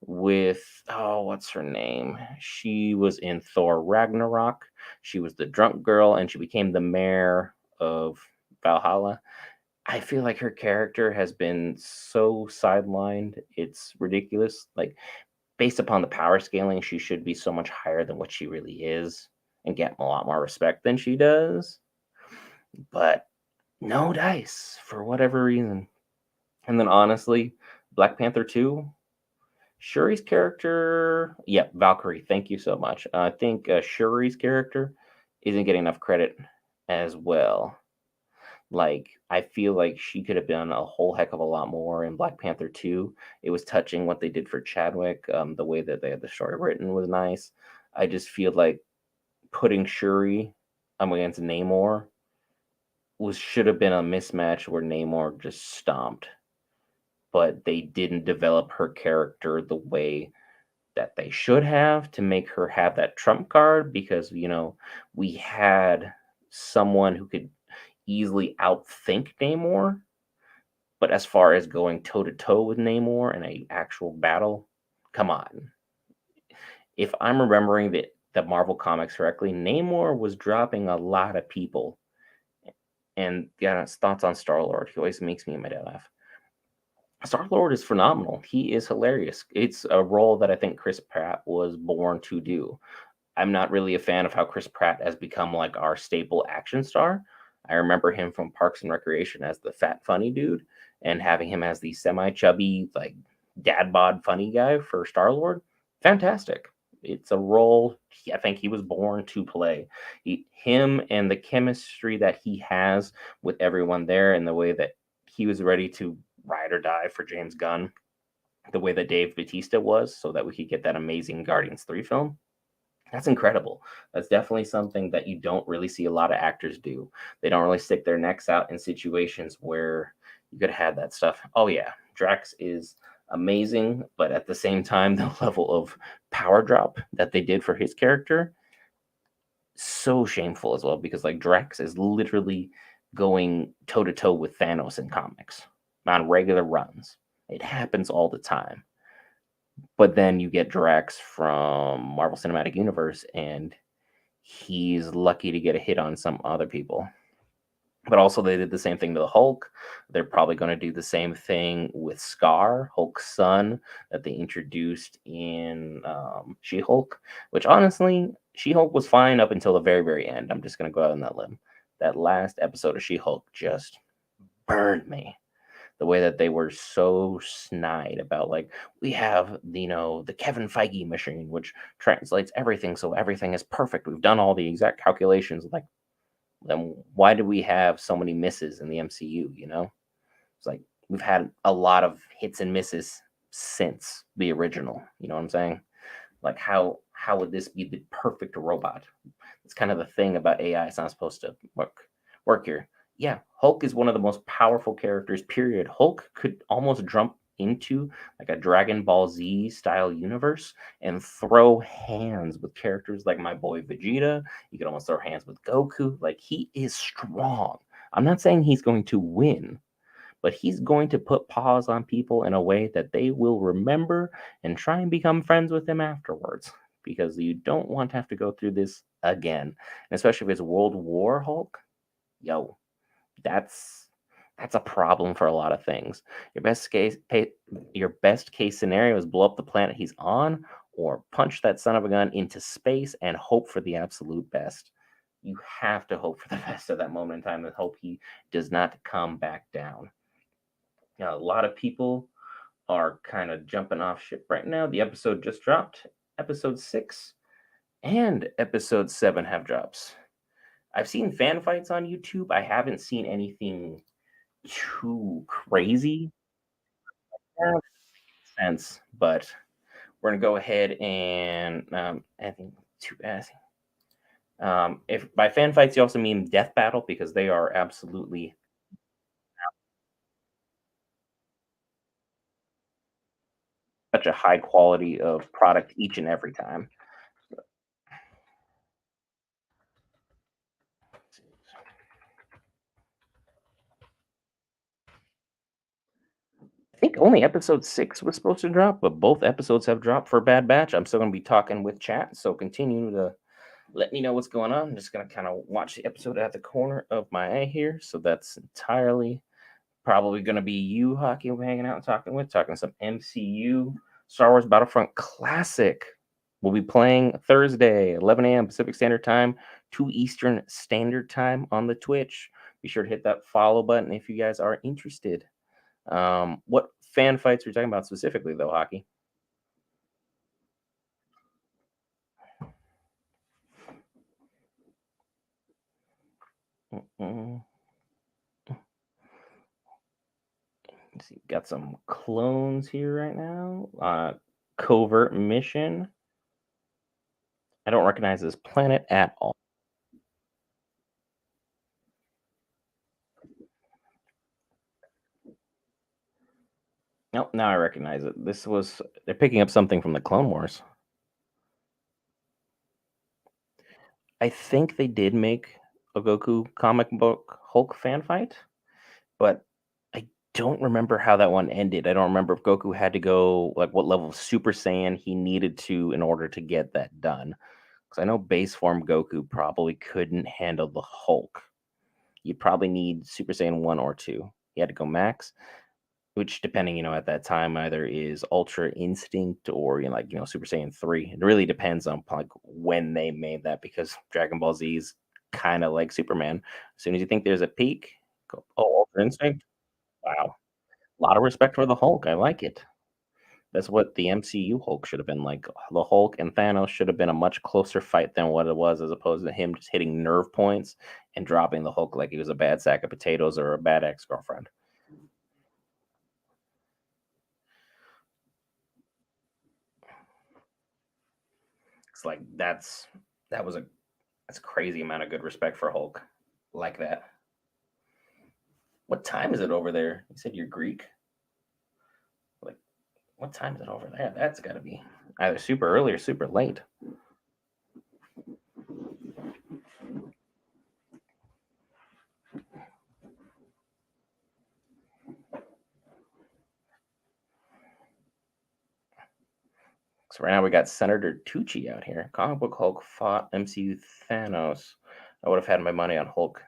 with, oh, what's her name? She was in Thor Ragnarok. She was the drunk girl, and she became the mayor of Valhalla. I feel like her character has been so sidelined. It's ridiculous. Like, based upon the power scaling, she should be so much higher than what she really is and get a lot more respect than she does. But no dice for whatever reason. And then honestly, Black Panther 2, Shuri's character, yeah, Valkyrie, thank you so much. I think Shuri's character isn't getting enough credit as well. Like, I feel like she could have done a whole heck of a lot more in Black Panther 2. It was touching what they did for Chadwick. The way that they had the story written was nice. I just feel like putting Shuri against Namor was should have been a mismatch where Namor just stomped, but they didn't develop her character the way that they should have to make her have that trump card because we had someone who could easily outthink Namor, but as far as going toe to toe with Namor in a actual battle, come on. If I'm remembering the Marvel comics correctly, Namor was dropping a lot of people. And yeah, his thoughts on Star Lord. He always makes me and my dad laugh. Star Lord is phenomenal. He is hilarious. It's a role that I think Chris Pratt was born to do. I'm not really a fan of how Chris Pratt has become like our staple action star. I remember him from Parks and Recreation as the fat funny dude, and having him as the semi chubby like dad bod funny guy for Star Lord. Fantastic. It's a role I think he was born to play. Him and the chemistry that he has with everyone there, and the way that he was ready to ride or die for James Gunn, the way that Dave Bautista was, so that we could get that amazing Guardians 3 film. That's incredible. That's definitely something that you don't really see a lot of actors do. They don't really stick their necks out in situations where you could have that stuff. Oh yeah, Drax is amazing, but at the same time, the level of power drop that they did for his character, so shameful as well, because like Drax is literally going toe to toe with Thanos in comics on regular runs. It happens all the time. But then you get Drax from Marvel Cinematic Universe, and he's lucky to get a hit on some other people. But also, they did the same thing to the Hulk. They're probably going to do the same thing with Scar, Hulk's son, that they introduced in She Hulk, which honestly, She Hulk was fine up until the very, very end. I'm just going to go out on that limb. That last episode of She Hulk just burned me, the way that they were so snide about like we have the Kevin Feige machine which translates everything so everything is perfect. We've done all the exact calculations. Like, then why do we have so many misses in the MCU? It's like we've had a lot of hits and misses since the original. You know what I'm saying? Like how would this be the perfect robot? It's kind of the thing about AI. It's not supposed to work here. Yeah, Hulk is one of the most powerful characters. Period. Hulk could almost jump into like a Dragon Ball Z style universe and throw hands with characters like my boy Vegeta. You could almost throw hands with Goku. Like he is strong. I'm not saying he's going to win, but he's going to put paws on people in a way that they will remember and try and become friends with him afterwards, because you don't want to have to go through this again. And especially if it's World War Hulk, yo, that's that's a problem for a lot of things. Your best case scenario is blow up the planet he's on, or punch that son of a gun into space and hope for the absolute best. You have to hope for the best at that moment in time and hope he does not come back down. Now, a lot of people are kind of jumping off ship right now. The episode just dropped. Episode 6 and episode 7 have drops. I've seen fan fights on YouTube. I haven't seen anything too crazy. Yeah, sense, but we're gonna go ahead and I think too bad. If by fan fights you also mean death battle, because they are absolutely such a high quality of product each and every time. I think only episode 6 was supposed to drop, but both episodes have dropped for Bad Batch. I'm still going to be talking with chat, so continue to let me know what's going on. I'm just going to kind of watch the episode at the corner of my eye here. So that's entirely probably going to be you, Hockey, we're hanging out and talking some MCU Star Wars Battlefront Classic. We'll be playing Thursday, 11 a.m. Pacific Standard Time, 2 Eastern Standard Time on the Twitch. Be sure to hit that follow button if you guys are interested. What fan fights are you talking about specifically, though, Hockey? Mm-mm. Let's see, got some clones here right now. Covert mission. I don't recognize this planet at all. Nope, now I recognize it. This was they're picking up something from the Clone Wars. I think they did make a Goku comic book Hulk fan fight, but I don't remember how that one ended. I don't remember if Goku had to go like what level of Super Saiyan he needed to in order to get that done. Because I know base form Goku probably couldn't handle the Hulk. You'd probably need Super Saiyan 1 or 2. He had to go max, which depending, at that time either is Ultra Instinct or Super Saiyan 3. It really depends on like when they made that because Dragon Ball Z is kind of like Superman. As soon as you think there's a peak, go, oh, Ultra Instinct. Wow. A lot of respect for the Hulk. I like it. That's what the MCU Hulk should have been like. The Hulk and Thanos should have been a much closer fight than what it was, as opposed to him just hitting nerve points and dropping the Hulk like he was a bad sack of potatoes or a bad ex girlfriend. It's like that was a that's a crazy amount of good respect for Hulk like that. What time is it over there? You said you're Greek. Like, what time is it over there? That's got to be either super early or super late. So right now we got Senator Tucci out here. Comic book Hulk fought MCU Thanos. I would have had my money on Hulk.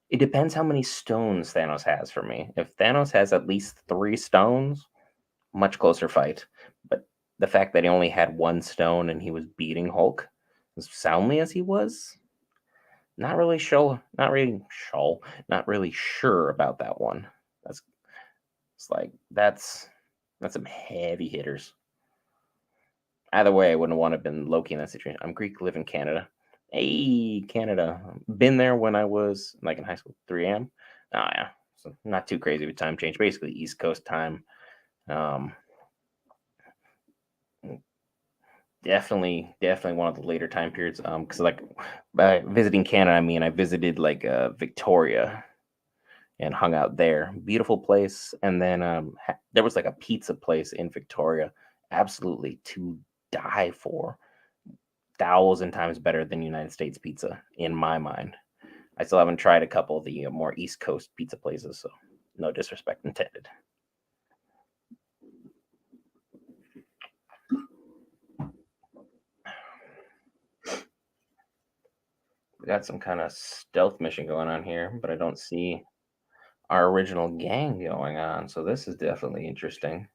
It depends how many stones Thanos has for me. If Thanos has at least 3 stones, much closer fight. But the fact that he only had 1 stone and he was beating Hulk as soundly as he was, not really sure about that one. That's it's like that's some heavy hitters. Either way, I wouldn't want to have been Loki in that situation. I'm Greek, live in Canada. Hey, Canada. Been there when I was like in high school, 3 a.m. Oh yeah. So not too crazy of a time change. Basically East Coast time. Um definitely one of the later time periods. Because like by visiting Canada, I mean I visited like Victoria and hung out there. Beautiful place. And then there was like a pizza place in Victoria, absolutely to die for. 1,000 times better than United States pizza in my mind. I still haven't tried a couple of the more East Coast pizza places, so no disrespect intended. We got some kind of stealth mission going on here, but I don't see our original gang going on. So this is definitely interesting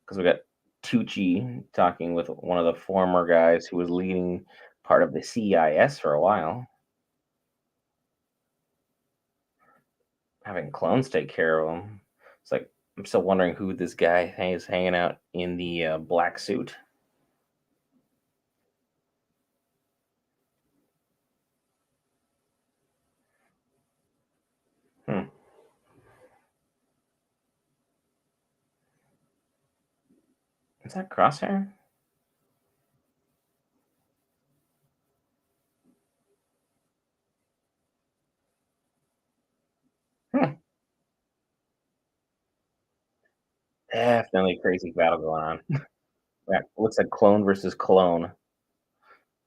because we got Tucci talking with one of the former guys who was leading part of the CIS for a while, having clones take care of him. It's like I'm still wondering who this guy is hanging out in the black suit. Hmm. Is that Crosshair? Hmm. Definitely a crazy battle going on. Yeah, looks like clone versus clone,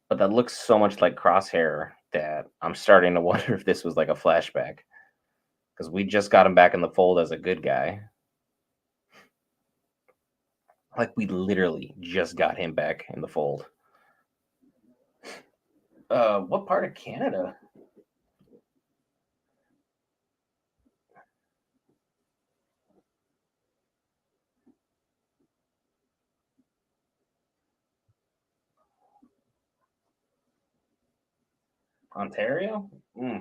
but that looks so much like Crosshair that I'm starting to wonder if this was like a flashback because we just got him back in the fold as a good guy. Like we literally just got him back in the fold. What part of Canada? Ontario?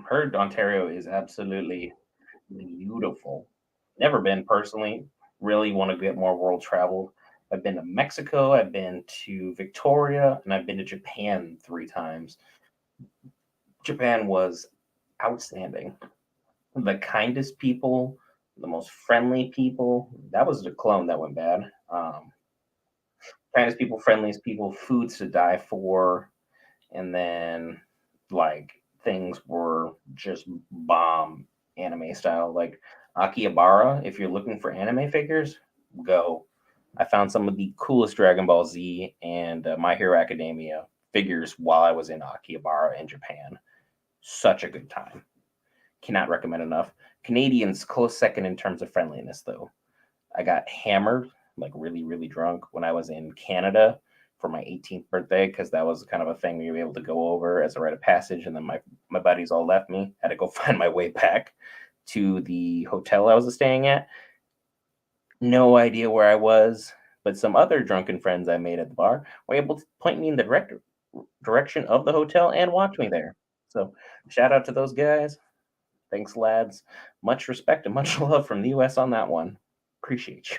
Heard Ontario is absolutely beautiful. Never been personally. Really want to get more world traveled. I've been to Mexico, I've been to Victoria, and I've been to Japan 3 times. Japan was outstanding. The kindest people, the most friendly people. That was the clone that went bad. kindest people, friendliest people, foods to die for, and then like things were just bomb anime style. Like Akihabara, if you're looking for anime figures, go. I found some of the coolest Dragon Ball Z and My Hero Academia figures while I was in Akihabara in Japan. Such a good time. Cannot recommend enough. Canadians close second in terms of friendliness, though. I got hammered, like really, really drunk when I was in Canada for my 18th birthday because that was kind of a thing we were able to go over as a rite of passage. And then my buddies all left me. Had to go find my way back to the hotel I was staying at. No idea where I was, but some other drunken friends I made at the bar were able to point me in the direction of the hotel and watch me there. So shout out to those guys. Thanks, lads. Much respect and much love from the US on that one. Appreciate you.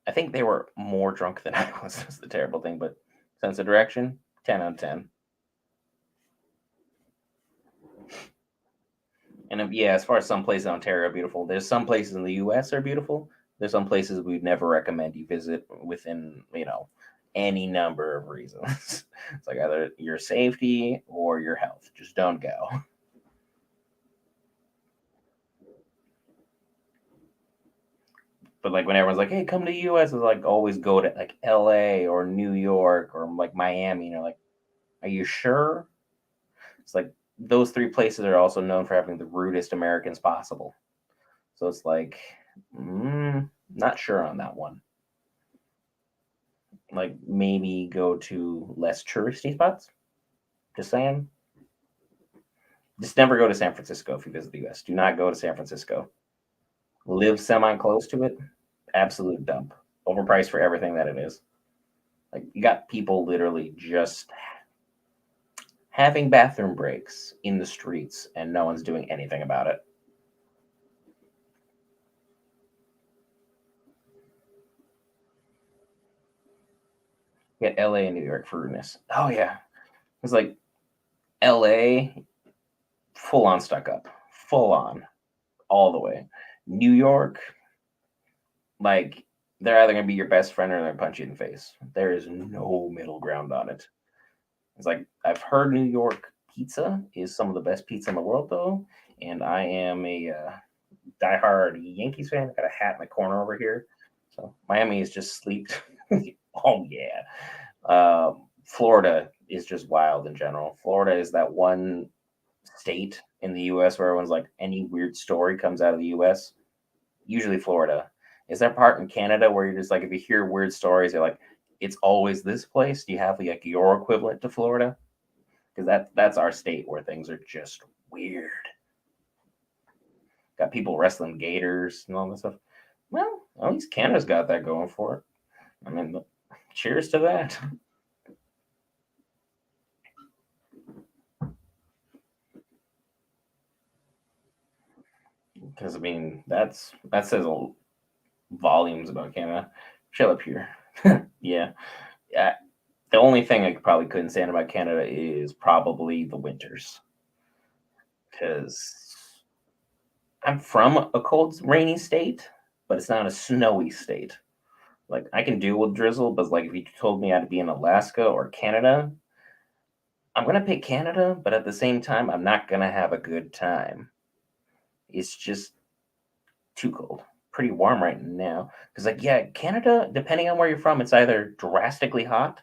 I think they were more drunk than I was. That's the terrible thing, but sense of direction, 10 out of 10. And yeah, as far as some places in Ontario are beautiful, there's some places in the US are beautiful. There's some places we'd never recommend you visit within, any number of reasons. It's like either your safety or your health. Just don't go. But like when everyone's like, "Hey, come to the US," it's like always go to like LA or New York or like Miami. And you're like, "Are you sure?" It's like those three places are also known for having the rudest Americans possible. So it's like, not sure on that one. Like maybe go to less touristy spots. Just saying. Just never go to San Francisco if you visit the US. Do not go to San Francisco. Live semi close to it. Absolute dump. Overpriced for everything that it is. Like you got people literally just having bathroom breaks in the streets and no one's doing anything about it. Get LA and New York for rudeness. Oh yeah. It's like LA full on stuck up. Full on. All the way. New York, like they're either gonna be your best friend or they're gonna punch you in the face. There is no middle ground on it. It's like I've heard New York pizza is some of the best pizza in the world though, and I am a diehard Yankees fan. I got a hat in the corner over here. So Miami is just sleep. Oh yeah. Florida is just wild in general. Florida is that one state in the US where everyone's like any weird story comes out of the US. Usually Florida. Is there part in Canada where you're just like if you hear weird stories, you're like, it's always this place? Do you have like your equivalent to Florida? Because that's our state where things are just weird. Got people wrestling gators and all this stuff. Well, at least Canada's got that going for it. I mean, cheers to that. Because I mean, that says volumes about Canada. Chill up here. Yeah, yeah. The only thing I probably couldn't stand about Canada is probably the winters. Because I'm from a cold, rainy state, but it's not a snowy state. Like I can deal with drizzle, but like if you told me I'd be in Alaska or Canada, I'm gonna pick Canada, but at the same time, I'm not gonna have a good time. It's just too cold. Pretty warm right now. Because like yeah, Canada, depending on where you're from, it's either drastically hot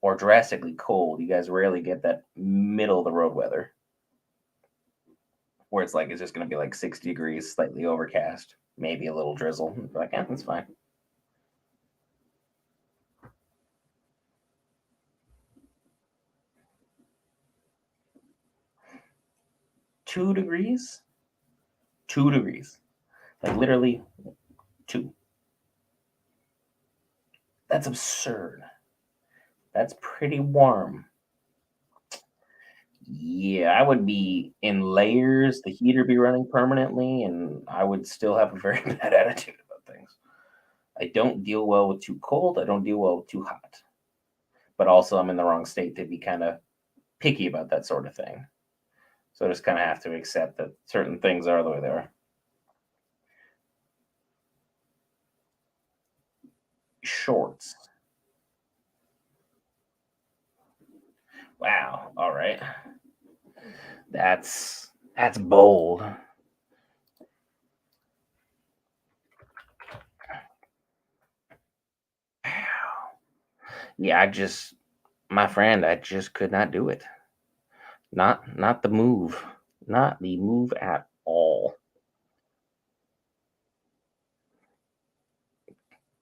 or drastically cold. You guys rarely get that middle of the road weather where it's like it's just gonna be like 60 degrees, slightly overcast, maybe a little drizzle. Like, yeah, that's fine. 2 degrees? 2 degrees. Like literally two. That's absurd. That's pretty warm. Yeah, I would be in layers, the heater be running permanently, and I would still have a very bad attitude about things. I don't deal well with too cold. I don't deal well with too hot. But also, I'm in the wrong state to be kind of picky about that sort of thing. So I just kind of have to accept that certain things are the way they are. shorts. Wow. All right. That's bold. Yeah, my friend, I just could not do it. Not the move. Not the move at all.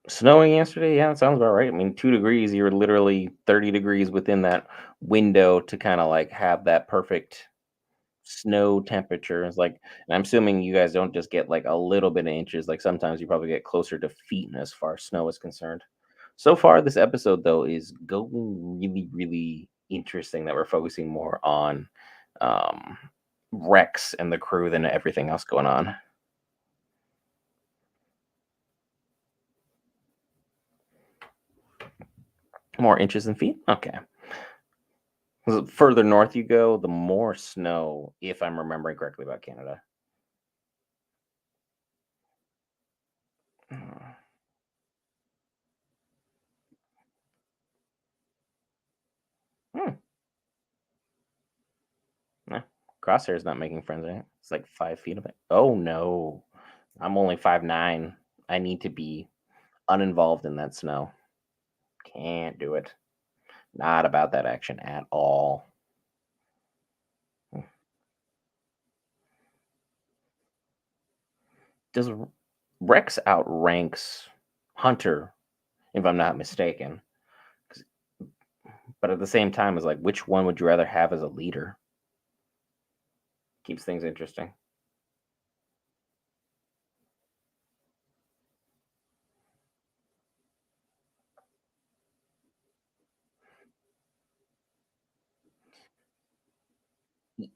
Snowing yesterday, yeah, that sounds about right. I mean, 2 degrees, you're literally 30 degrees within that window to kinda, like, have that perfect snow temperature. It's like and I'm assuming you guys don't just get, like, a little bit of inches, like, sometimes you probably get closer to feet as far as snow is concerned. So far, this episode, though, is going really, really interesting that we're focusing more on, um, Rex and the crew than everything else going on. More inches than feet? Okay. The further north you go, the more snow, if I'm remembering correctly about Canada. Mm, hmm, nah, Crosshair's not making friends, right? It's like 5 feet of it. Oh, no. I'm only 5'9". I need to be uninvolved in that snow. Can't do it. Not about that action at all. Hmm. Does Rex outranks Hunter, if I'm not mistaken? 'Cause- But at the same time, it's like, which one would you rather have as a leader? Keeps things interesting.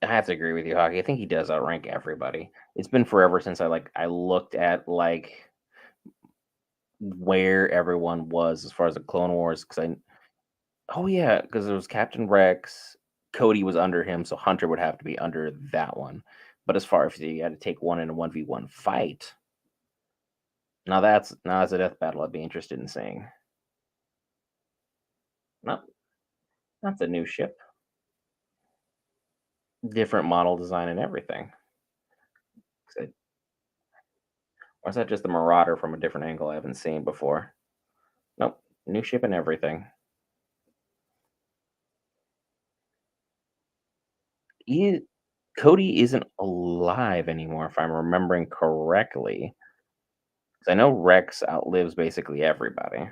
I have to agree with you, Hockey. I think he does outrank everybody. It's been forever since I looked at where everyone was as far as the Clone Wars because I oh yeah because it was Captain Rex, Cody was under him, so Hunter would have to be under that one. But as far as you had to take one in a 1v1 fight, now that's a death battle I'd be interested in seeing. Not that's a new ship, different model design and everything. Or is that just the Marauder from a different angle I haven't seen before? Nope, new ship and everything. He Cody isn't alive anymore, if I'm remembering correctly. 'Cause I know Rex outlives basically everybody,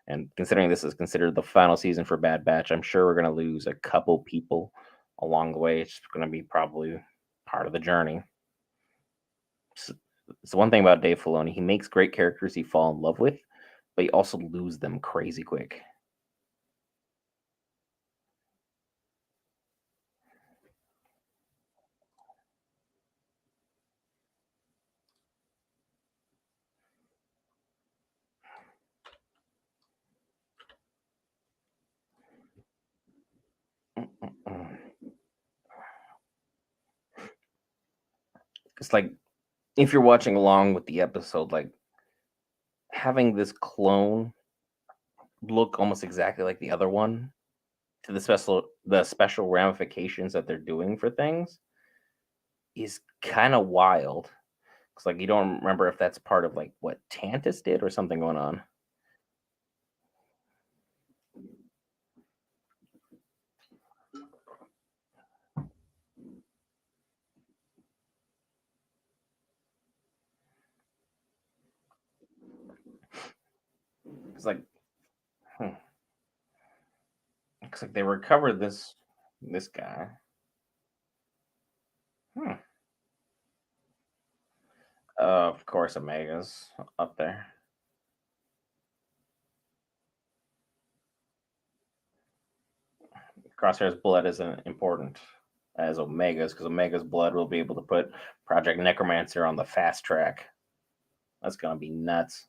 and considering this is considered the final season for Bad Batch, I'm sure we're gonna lose a couple people along the way. It's gonna be probably part of the journey. S It's one thing about Dave Filoni, he makes great characters you fall in love with, but you also lose them crazy quick. It's like, if you're watching along with the episode, like, having this clone look almost exactly like the other one to the special ramifications that they're doing for things is kind of wild. It's like you don't remember if that's part of like what Tantus did or something going on. It's like, hmm, looks like they recovered this guy. Hmm. Of course, Omega's up there. Crosshair's blood isn't important as Omega's because Omega's blood will be able to put Project Necromancer on the fast track. That's gonna be nuts.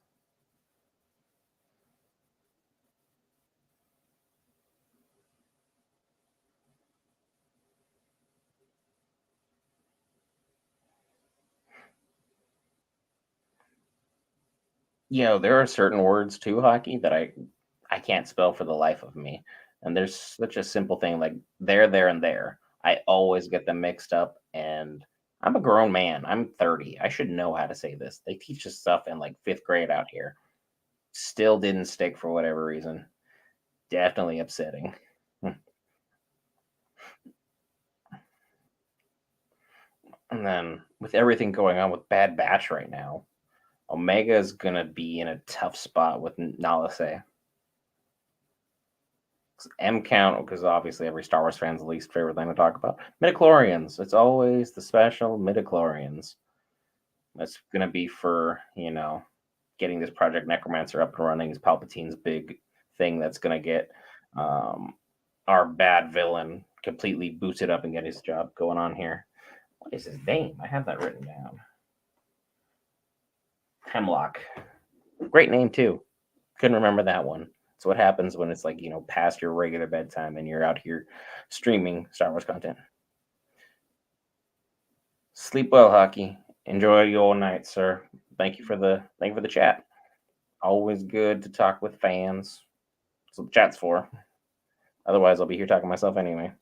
There are certain words too, hockey, that I can't spell for the life of me. And there's such a simple thing like there, and there. I always get them mixed up, and I'm a grown man. I'm 30. I should know how to say this. They teach us stuff in like fifth grade out here. Still didn't stick for whatever reason. Definitely upsetting. Hmm. And then with everything going on with Bad Batch right now, Omega is gonna be in a tough spot with Nalase. M count, because obviously every Star Wars fan's least favorite thing to talk about. Midichlorians. It's always the special midichlorians. That's gonna be for, getting this Project Necromancer up and running is Palpatine's big thing that's gonna get um, our bad villain completely boosted up and get his job going on here. What is his name? I have that written down. Hemlock. Great name too. Couldn't remember that one. So what happens when it's like, past your regular bedtime and you're out here streaming Star Wars content? Sleep well, hockey. Enjoy your night, sir. Thank you for the chat. Always good to talk with fans. That's what the chat's for. Otherwise, I'll be here talking to myself anyway.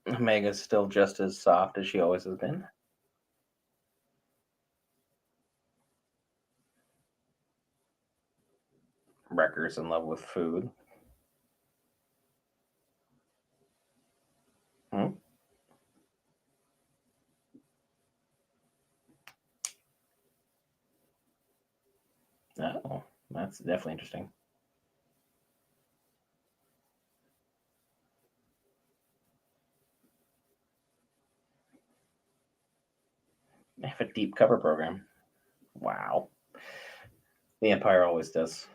Omega's still just as soft as she always has been. Wrecker's in love with food. Hmm? Oh, that's definitely interesting. They have a deep cover program. Wow. The Empire always does.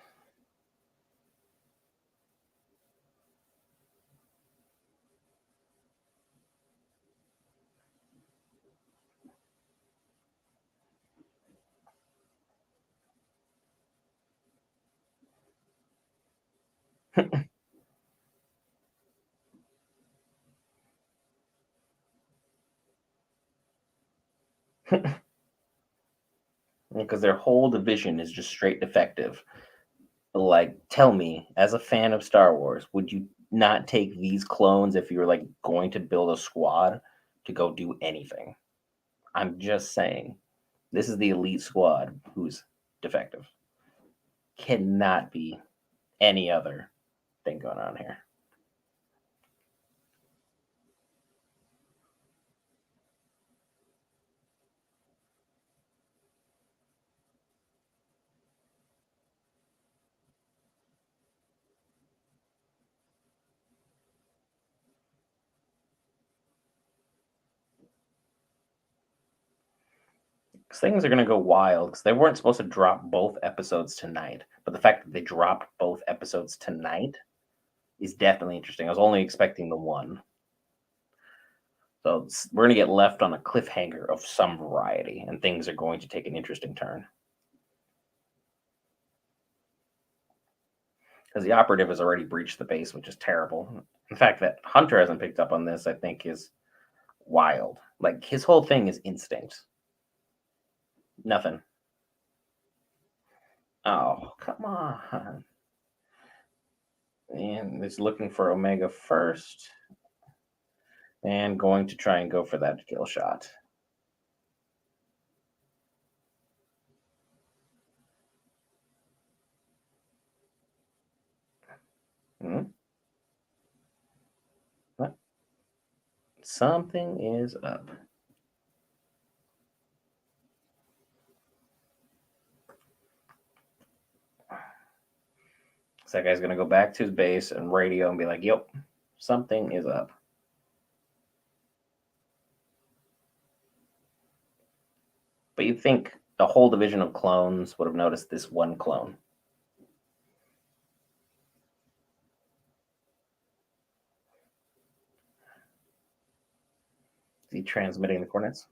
Because their whole division is just straight defective. Like, tell me, as a fan of Star Wars, would you not take these clones if you were like going to build a squad to go do anything? I'm just saying, this is the elite squad who's defective. Cannot be any other thing going on here. Things are going to go wild because they weren't supposed to drop both episodes tonight. But the fact that they dropped both episodes tonight is definitely interesting. I was only expecting the one. So we're going to get left on a cliffhanger of some variety, and things are going to take an interesting turn. Because the operative has already breached the base, which is terrible. In fact, that Hunter hasn't picked up on this, I think, is wild. Like, his whole thing is instinct. Nothing. Oh, come on. And is looking for Omega first, and going to try and go for that kill shot. Hmm? What? Something is up. So that guy's gonna go back to his base and radio and be like, "Yep, something is up." But you'd think the whole division of clones would have noticed this one clone. Is he transmitting the coordinates?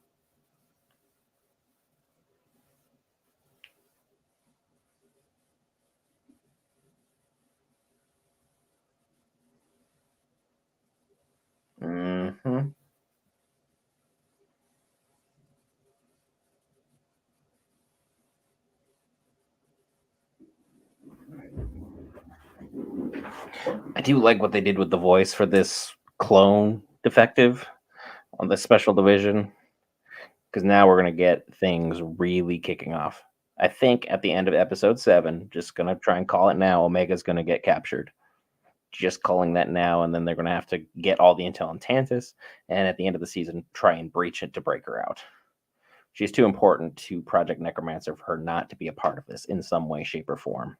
I do like what they did with the voice for this clone defective on the special division because now we're gonna get things really kicking off. I think at the end of episode 7, just gonna try and call it now, Omega's gonna get captured. Just calling that now, and then they're gonna have to get all the intel on Tantus, and at the end of the season, try and breach it to break her out. She's too important to Project Necromancer for her not to be a part of this in some way, shape, or form.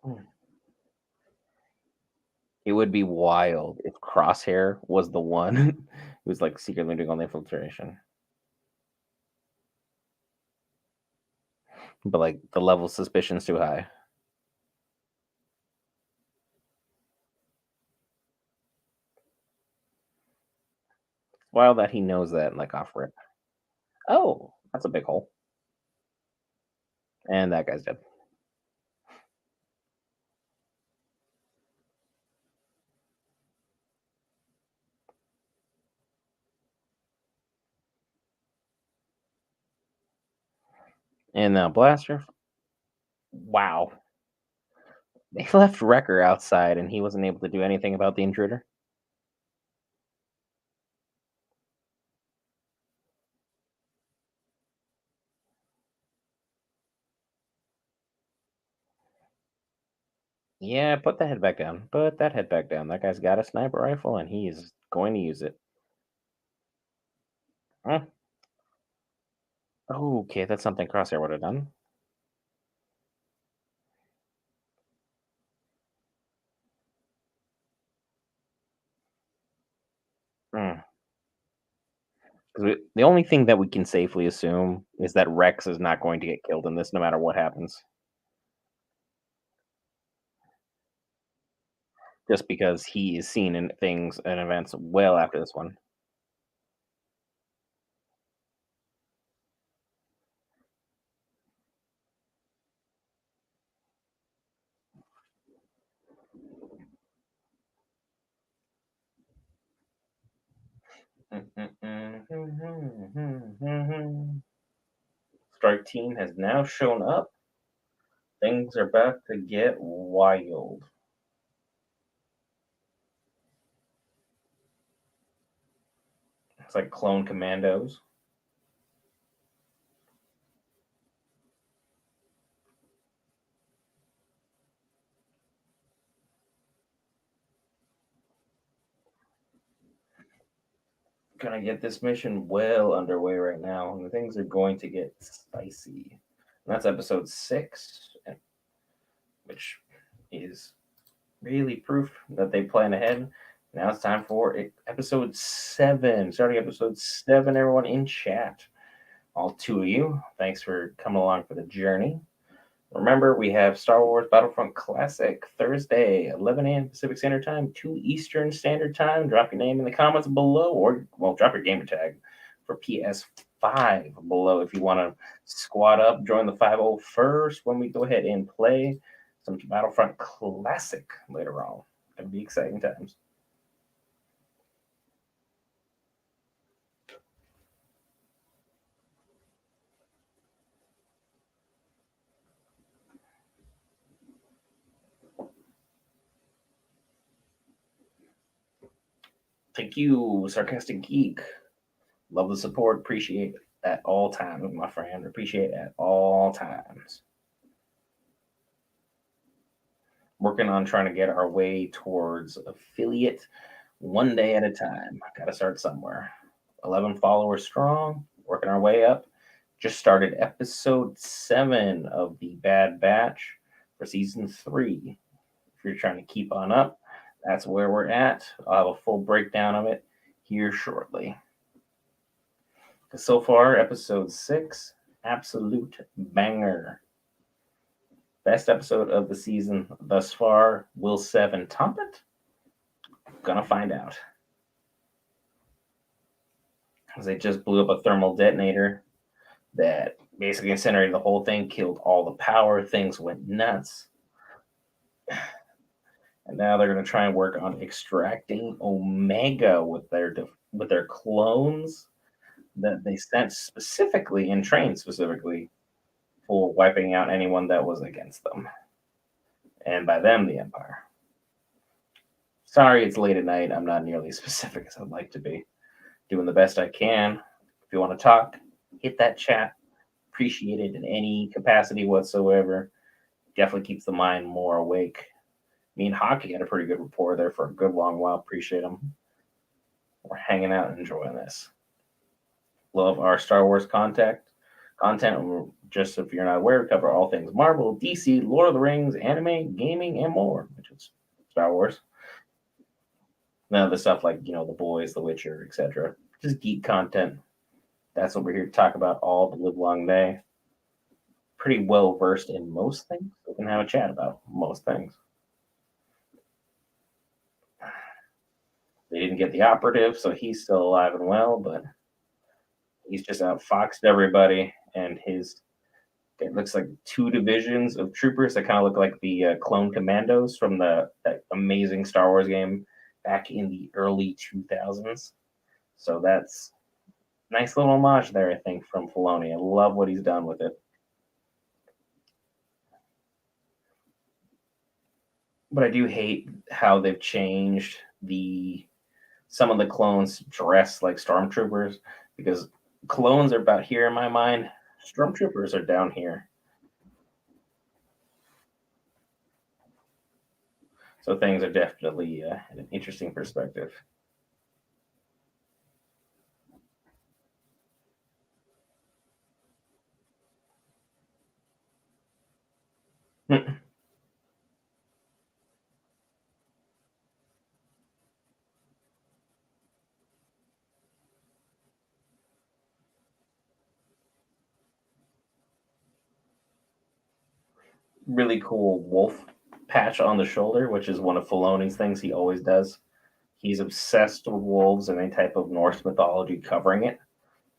Mm. It would be wild if Crosshair was the one who's like secretly doing all the infiltration, but like the level of suspicion's too high. Wild that he knows that, like off rip. Oh, that's a big hole, and that guy's dead. And now Blaster. Wow, they left Wrecker outside, and he wasn't able to do anything about the intruder. Yeah, put that head back down. Put that head back down. That guy's got a sniper rifle, and he is going to use it. Huh? Okay, that's something Crosshair would have done. Mm. 'Cause the only thing that we can safely assume is that Rex is not going to get killed in this, no matter what happens, just because he is seen in things and events well after this one. Strike Team has now shown up. Things are about to get wild. It's like clone commandos. Gonna get this mission well underway right now, and things are going to get spicy. And that's episode 6, which is really proof that they plan ahead. Now it's time for episode 7. Starting episode 7, everyone in chat. All 2 of you, thanks for coming along for the journey. Remember, we have Star Wars Battlefront Classic Thursday, 11 a.m. Pacific Standard Time, 2 Eastern Standard Time. Drop your name in the comments below, or, well, drop your gamer tag for PS5 below if you want to squad up, join the 501st when we go ahead and play some Battlefront Classic later on. It'll be exciting times. Thank you, Sarcastic Geek. Love the support. Appreciate it at all times, my friend. Appreciate it at all times. Working on trying to get our way towards affiliate one day at a time. Got to start somewhere. 11 followers strong, working our way up. Just started episode 7 of the Bad Batch for season 3. If you're trying to keep on up, that's where we're at. I'll have a full breakdown of it here shortly. So far, episode 6, absolute banger. Best episode of the season thus far. Will 7 top it? Gonna find out. Because they just blew up a thermal detonator that basically incinerated the whole thing, killed all the power, things went nuts. and now they're going to try and work on extracting Omega with their clones that they sent specifically and trained specifically for wiping out anyone that was against them, and by them, the Empire. Sorry, it's late at night. I'm not nearly as specific as I'd like to be. Doing the best I can. If you want to talk, hit that chat. Appreciate it in any capacity whatsoever. Definitely keeps the mind more awake. Me and Hockey had a pretty good rapport there for a good long while. Appreciate them. We're hanging out and enjoying this. Love our Star Wars content. Just if you're not aware, we cover all things Marvel, DC, Lord of the Rings, anime, gaming, and more, which is Star Wars. None of the stuff like The Boys, The Witcher, etc. Just geek content. That's what we're here to talk about all the live long day. Pretty well versed in most things. We can have a chat about most things. They didn't get the operative, so he's still alive and well, but he's just outfoxed everybody, and it looks like two divisions of troopers that kind of look like the clone commandos from that amazing Star Wars game back in the early 2000s. So that's nice little homage there, I think, from Filoni. I love what he's done with it. But I do hate how they've changed some of the clones dress like stormtroopers, because clones are about here in my mind. Stormtroopers are down here. So things are definitely an interesting perspective. Really cool wolf patch on the shoulder, which is one of Filoni's things he always does. He's obsessed with wolves and any type of Norse mythology covering it.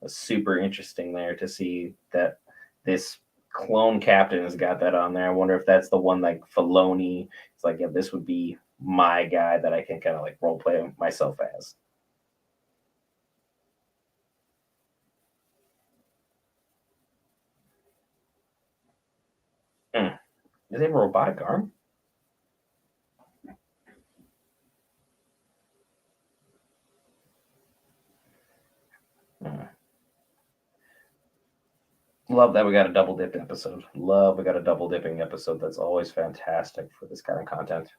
It's super interesting there to see that this clone captain has got that on there. I wonder if that's the one like Filoni. It's like, yeah, this would be my guy that I can kind of like role play myself as. Hmm. Does he have a robotic arm? Hmm. Love that we got a double dipped episode. Love we got a double dipping episode. That's always fantastic for this kind of content.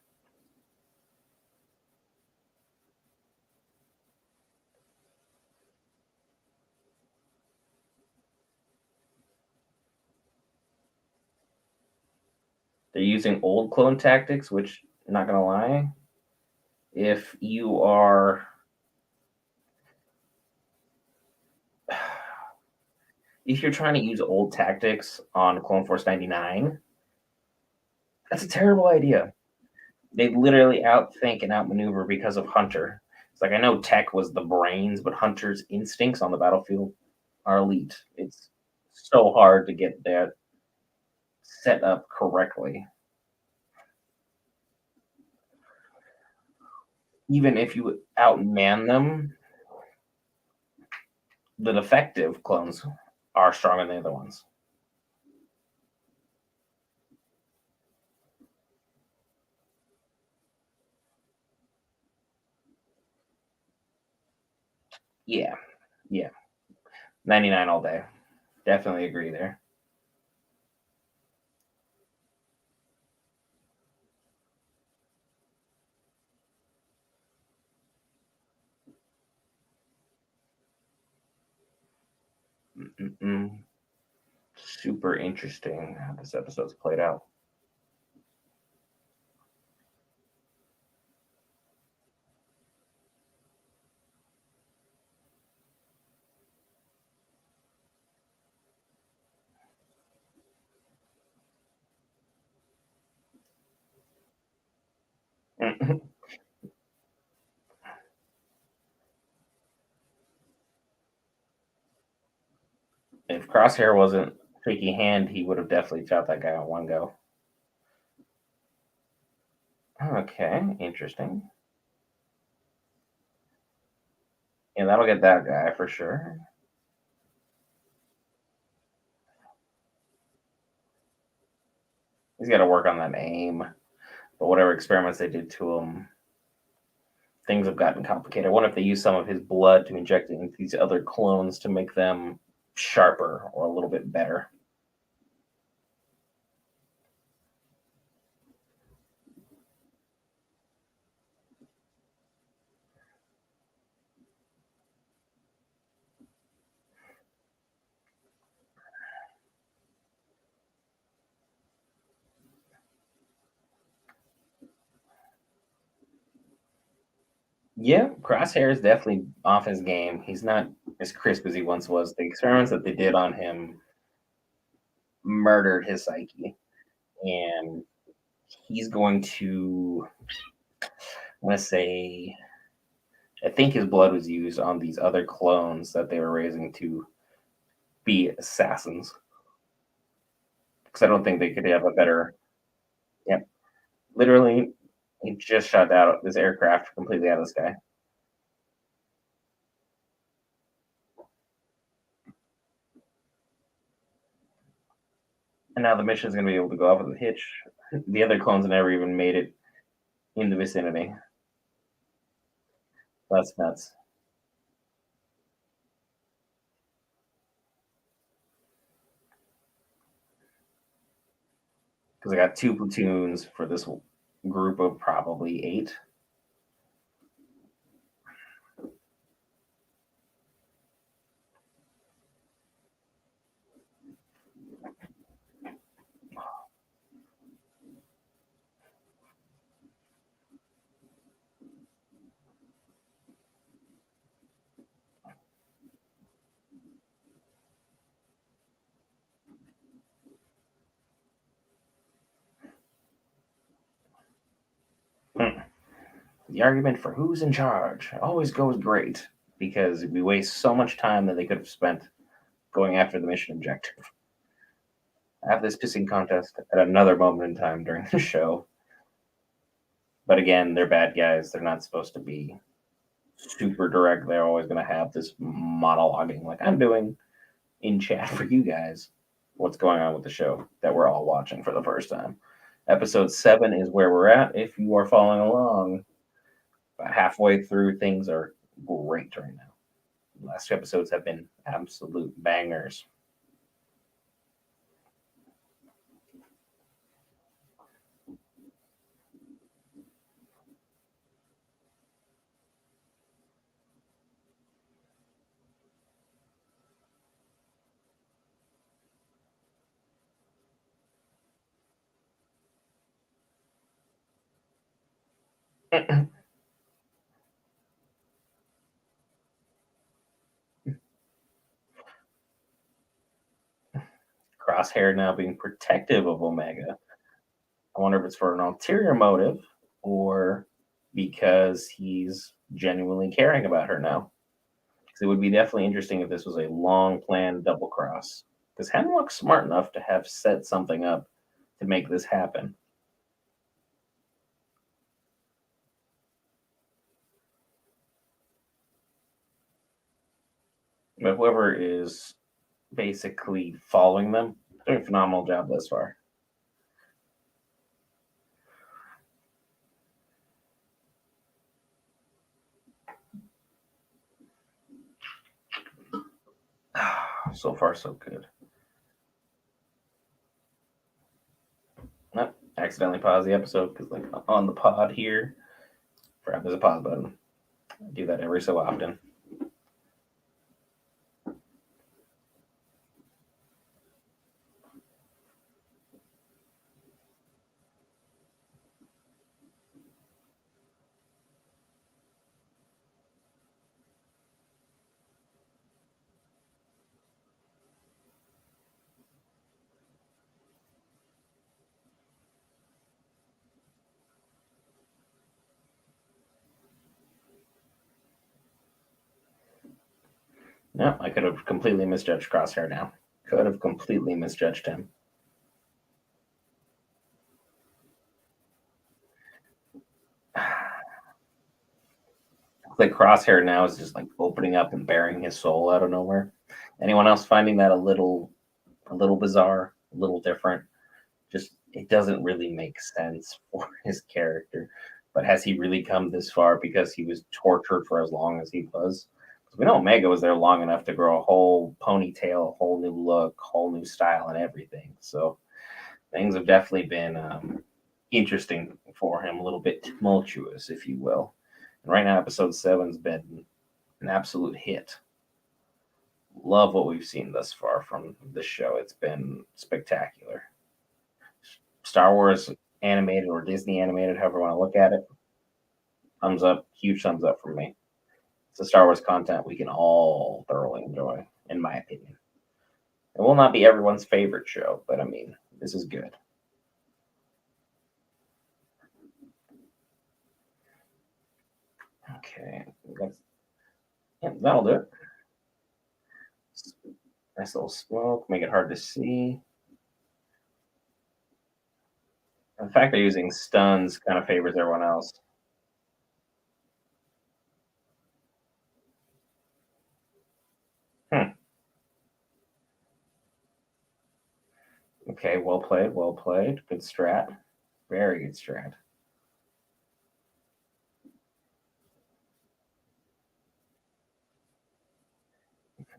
They're using old clone tactics, which, not gonna lie, if you are if you're trying to use old tactics on Clone Force 99, that's a terrible idea. They literally outthink and outmaneuver because of Hunter. It's like, I know Tech was the brains, but Hunter's instincts on the battlefield are elite. It's so hard to get that set up correctly. Even if you outman them, the defective clones are stronger than the other ones. Yeah, yeah. 99 all day. Definitely agree there. Mm-mm-mm. Super interesting how this episode's played out. If Crosshair wasn't shaky hand, he would have definitely shot that guy on one go. Okay, interesting. Yeah, that'll get that guy for sure. He's got to work on that aim. But whatever experiments they did to him, things have gotten complicated. I wonder if they use some of his blood to inject it into these other clones to make them sharper or a little bit better. Yeah, Crosshair is definitely off his game. He's not as crisp as he once was. The experiments that they did on him murdered his psyche, and he's going to. I want to say, I think his blood was used on these other clones that they were raising to be assassins. Because I don't think they could have a better. Yep, literally, he just shot out this aircraft completely out of the sky, and now the mission is going to be able to go off with a hitch. The other clones never even made it in the vicinity. That's nuts. Because I got two platoons for this group of probably eight. Hmm. The argument for who's in charge always goes great because we waste so much time that they could have spent going after the mission objective. I have this pissing contest at another moment in time during the show, but again, they're bad guys. They're not supposed to be super direct. They're always going to have this monologuing, like I'm doing in chat for you guys. What's going on with the show that we're all watching for the first time? Episode 7 is where we're at. If you are following along, about halfway through, things are great right now. The last two episodes have been absolute bangers. Crosshair now being protective of Omega. I wonder if it's for an ulterior motive or because he's genuinely caring about her now. Because it would be definitely interesting if this was a long planned double cross. Because Hemlock's smart enough to have set something up to make this happen. But whoever is basically following them, doing a phenomenal job thus far. So far, so good. Nope, accidentally paused the episode because, like, on the pod here, grab there's a pause button. I do that every so often. No, I could have completely misjudged Crosshair now. Could have completely misjudged him. Like Crosshair now is just like opening up and bearing his soul out of nowhere. Anyone else finding that a little bizarre, a little different? Just it doesn't really make sense for his character. But has he really come this far because he was tortured for as long as he was? 'Cause we know Omega was there long enough to grow a whole ponytail, a whole new look, whole new style, and everything. So things have definitely been interesting for him, a little bit tumultuous, if you will. And right now, episode seven's been an absolute hit. Love what we've seen thus far from the show. It's been spectacular. Star Wars animated or Disney animated, however you want to look at it. Thumbs up, huge thumbs up from me. It's the Star Wars content we can all thoroughly enjoy, in my opinion. It will not be everyone's favorite show, but I mean, this is good. Okay, yeah, that'll do it. Nice little smoke, make it hard to see. The fact they're using stuns kind of favors everyone else. Hmm. Okay, well played, well played. Good strat. Very good strat.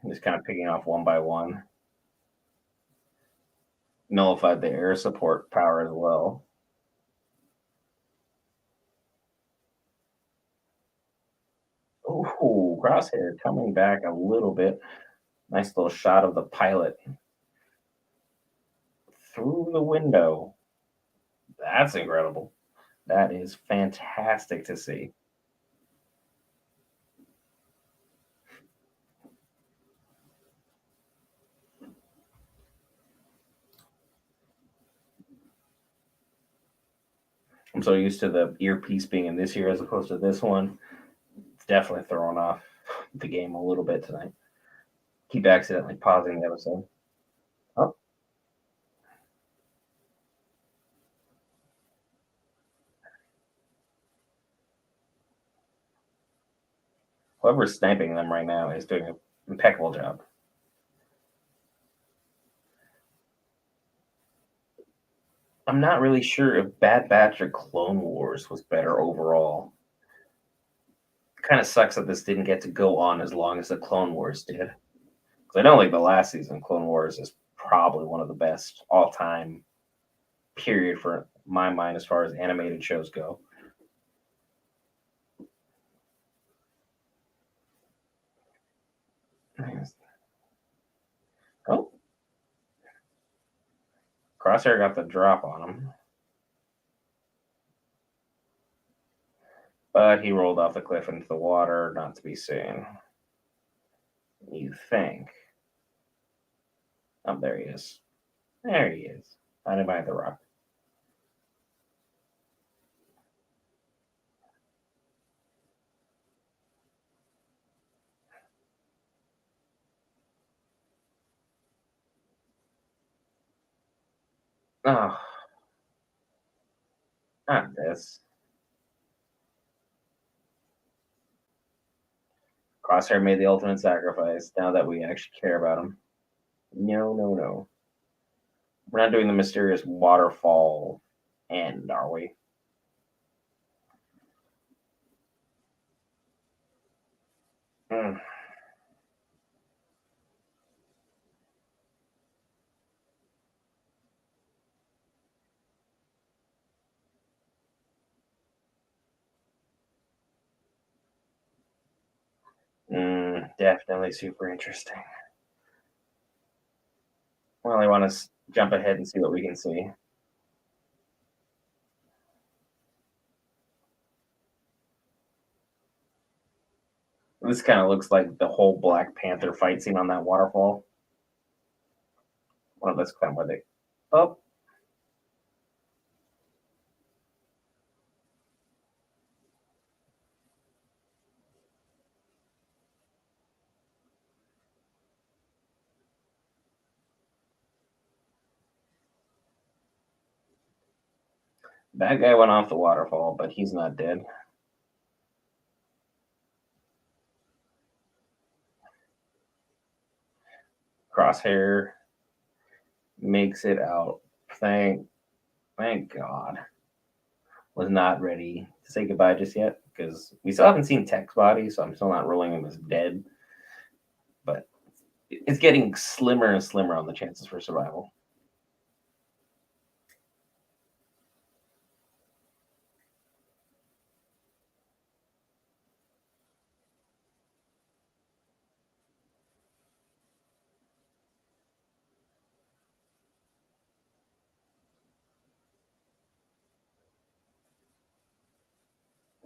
Just kind of picking off one by one. Nullified the air support power as well. Ooh, Crosshair coming back a little bit. Nice little shot of the pilot through the window. That's incredible. That is fantastic to see. I'm so used to the earpiece being in this year as opposed to this one. It's definitely throwing off the game a little bit tonight. Keep accidentally pausing the episode. Oh, whoever's sniping them right now is doing an impeccable job. I'm not really sure if Bad Batch or Clone Wars was better overall. Kind of sucks that this didn't get to go on as long as the Clone Wars did. 'Cause I know, like the last season, Clone Wars is probably one of the best all time. Period for my mind as far as animated shows go. Oh, Crosshair got the drop on him, but he rolled off the cliff into the water, not to be seen. You think? Oh, there he is. There he is. Hiding behind the rock. Oh, not this. Crosshair made the ultimate sacrifice now that we actually care about him. No, no, no. We're not doing the mysterious waterfall end, are we? Mm, definitely super interesting. Well, I want to jump ahead and see what we can see. This kind of looks like the whole Black Panther fight scene on that waterfall. Well, that's kind of what they. Oh, that guy went off the waterfall, but he's not dead. Crosshair makes it out. Thank God. Was not ready to say goodbye just yet because we still haven't seen Tech's body, so I'm still not ruling him as dead. But it's getting slimmer and slimmer on the chances for survival.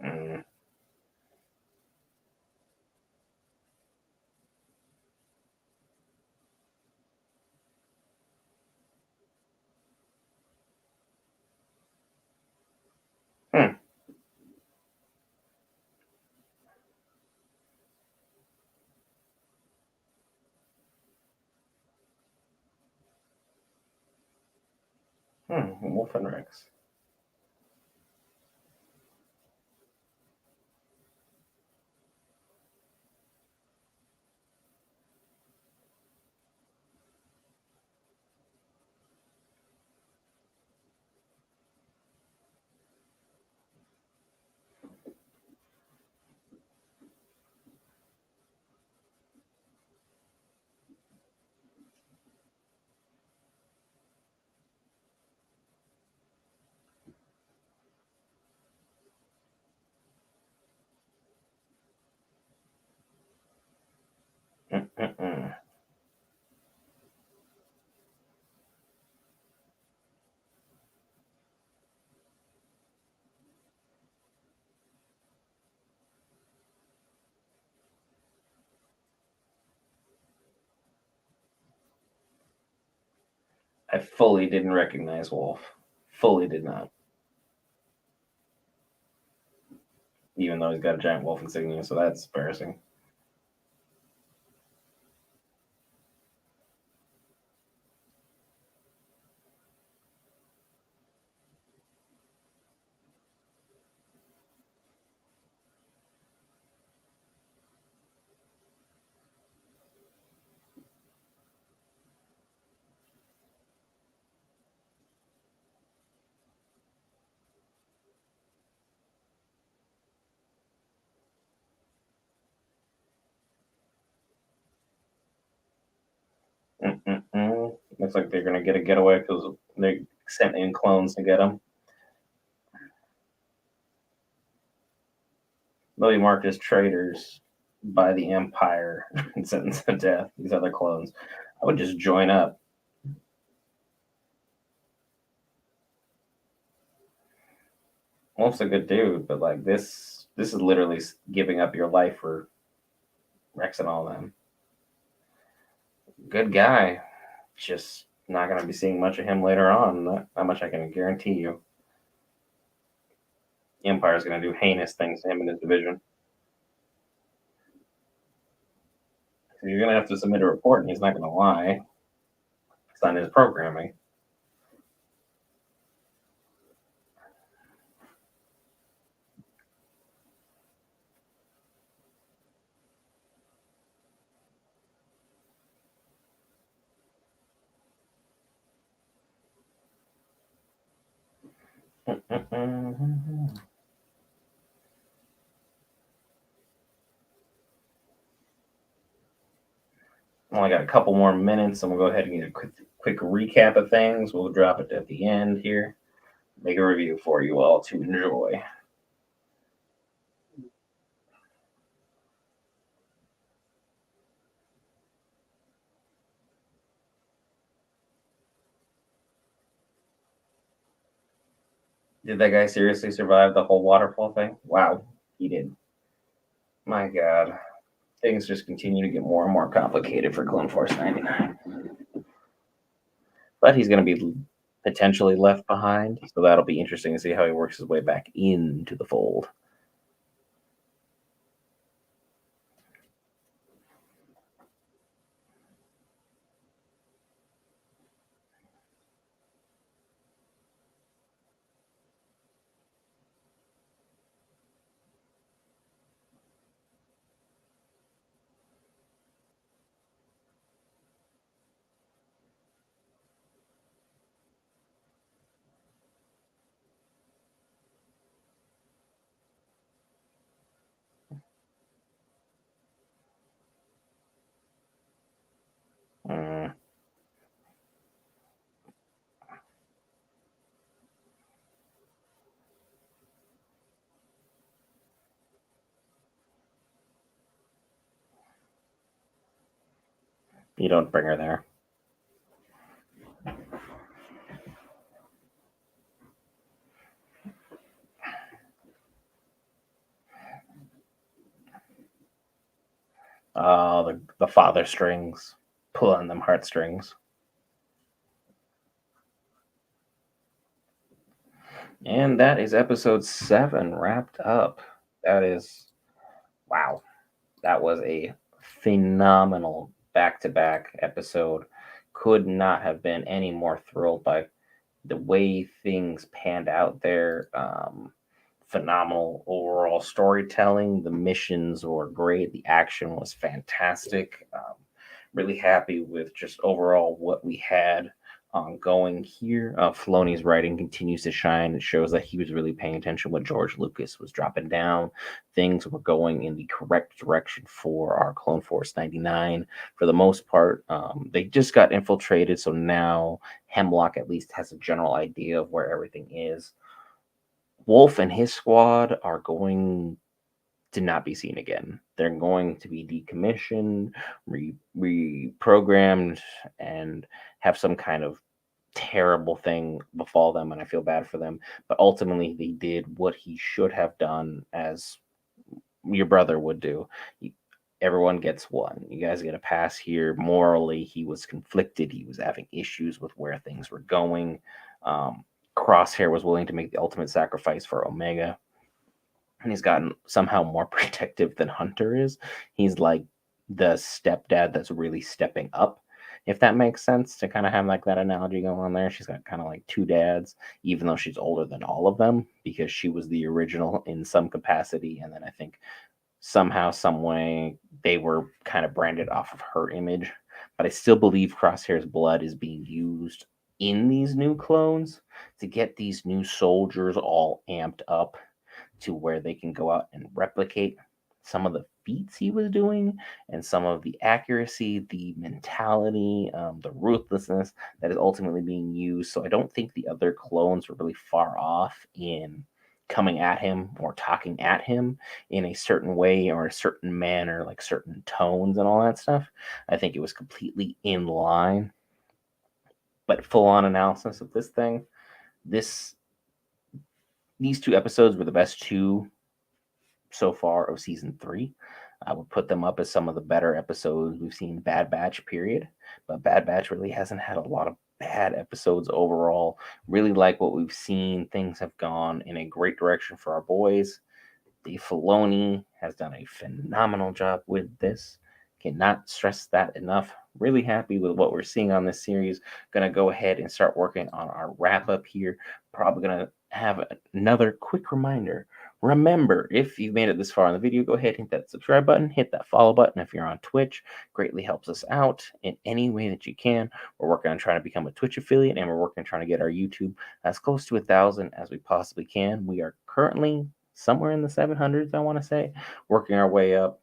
Mm. Hmm. Wolf and Rex. Mm-mm-mm. I fully didn't recognize Wolf. Fully did not. Even though he's got a giant wolf insignia, so that's embarrassing. Mm-mm-mm. Looks like they're gonna get a getaway because they sent in clones to get him. They'll be marked as traitors by the Empire and sentenced to death. These other clones. I would just join up. Wolf's a good dude, but like this is literally giving up your life for Rex and all them. Good guy. Just not gonna be seeing much of him later on. That much I can guarantee you. The Empire's gonna do heinous things to him in his division. So you're gonna have to submit a report, and he's not gonna lie. It's not his programming. Only got a couple more minutes, and we'll go ahead and get a quick recap of things. We'll drop it at the end here. Make a review for you all to enjoy. Did that guy seriously survive the whole waterfall thing? Wow, he did. My God, things just continue to get more and more complicated for Clone Force 99. But he's going to be potentially left behind, so that'll be interesting to see how he works his way back into the fold. You don't bring her there. The father strings, pulling them heartstrings. And that is episode 7 wrapped up. That is, wow. That was a phenomenal back to back episode. Could not have been any more thrilled by the way things panned out there. Phenomenal overall storytelling. The missions were great. The action was fantastic. Really happy with just overall what we had ongoing here. Filoni's writing continues to shine. It shows that he was really paying attention what George Lucas was dropping down. Things were going in the correct direction for our Clone Force 99 for the most part. They just got infiltrated, so now Hemlock at least has a general idea of where everything is. Wolf and his squad are going to not be seen again. They're going to be decommissioned, reprogrammed, and have some kind of terrible thing befall them. And I feel bad for them. But ultimately, they did what he should have done, as your brother would do. Everyone gets one. You guys get a pass here. Morally, he was conflicted. He was having issues with where things were going. Crosshair was willing to make the ultimate sacrifice for Omega, and he's gotten somehow more protective than Hunter is. He's like the stepdad that's really stepping up, if that makes sense, to kind of have like that analogy going on there. She's got kind of like two dads, even though she's older than all of them, because she was the original in some capacity, and then I think somehow, some way, they were kind of branded off of her image. But I still believe Crosshair's blood is being used in these new clones to get these new soldiers all amped up to where they can go out and replicate some of the feats he was doing and some of the accuracy, the mentality, the ruthlessness that is ultimately being used. So I don't think the other clones were really far off in coming at him or talking at him in a certain way or a certain manner, like certain tones and all that stuff. I think it was completely in line. But full on analysis of this thing, these 2 episodes were the best 2 so far of season 3. I would put them up as some of the better episodes we've seen. Bad Batch, period. But Bad Batch really hasn't had a lot of bad episodes overall. Really like what we've seen. Things have gone in a great direction for our boys. Dave Filoni has done a phenomenal job with this. Cannot stress that enough. Really happy with what we're seeing on this series. Gonna go ahead and start working on our wrap up here. Probably gonna have another quick reminder. Remember, if you've made it this far in the video, go ahead and hit that subscribe button, hit that follow button if you're on Twitch. Greatly helps us out in any way that you can. We're working on trying to become a Twitch affiliate, and we're working on trying to get our YouTube as close to 1,000 as we possibly can. We are currently somewhere in the 700s, I want to say, working our way up.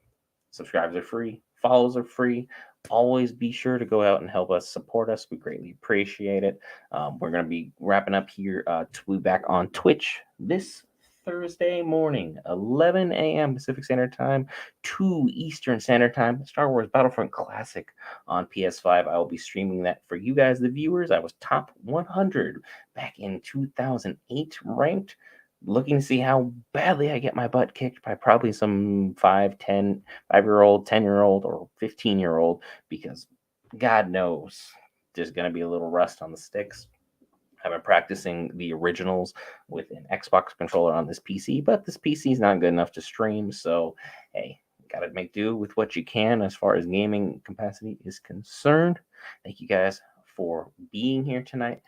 Subscribes are free, follows are free. Always be sure to go out and help us, support us. We greatly appreciate it. We're going to be wrapping up here to be back on Twitch this Thursday morning, 11 a.m. Pacific Standard Time, 2 Eastern Standard Time. Star Wars Battlefront Classic on PS5. I will be streaming that for you guys, the viewers. I was top 100 back in 2008 ranked. Looking to see how badly I get my butt kicked by probably some 5-year-old, 10-year-old, or 15-year-old, because God knows there's going to be a little rust on the sticks. I've been practicing the originals with an Xbox controller on this PC, but this PC is not good enough to stream, so hey, gotta make do with what you can as far as gaming capacity is concerned. Thank you guys for being here tonight.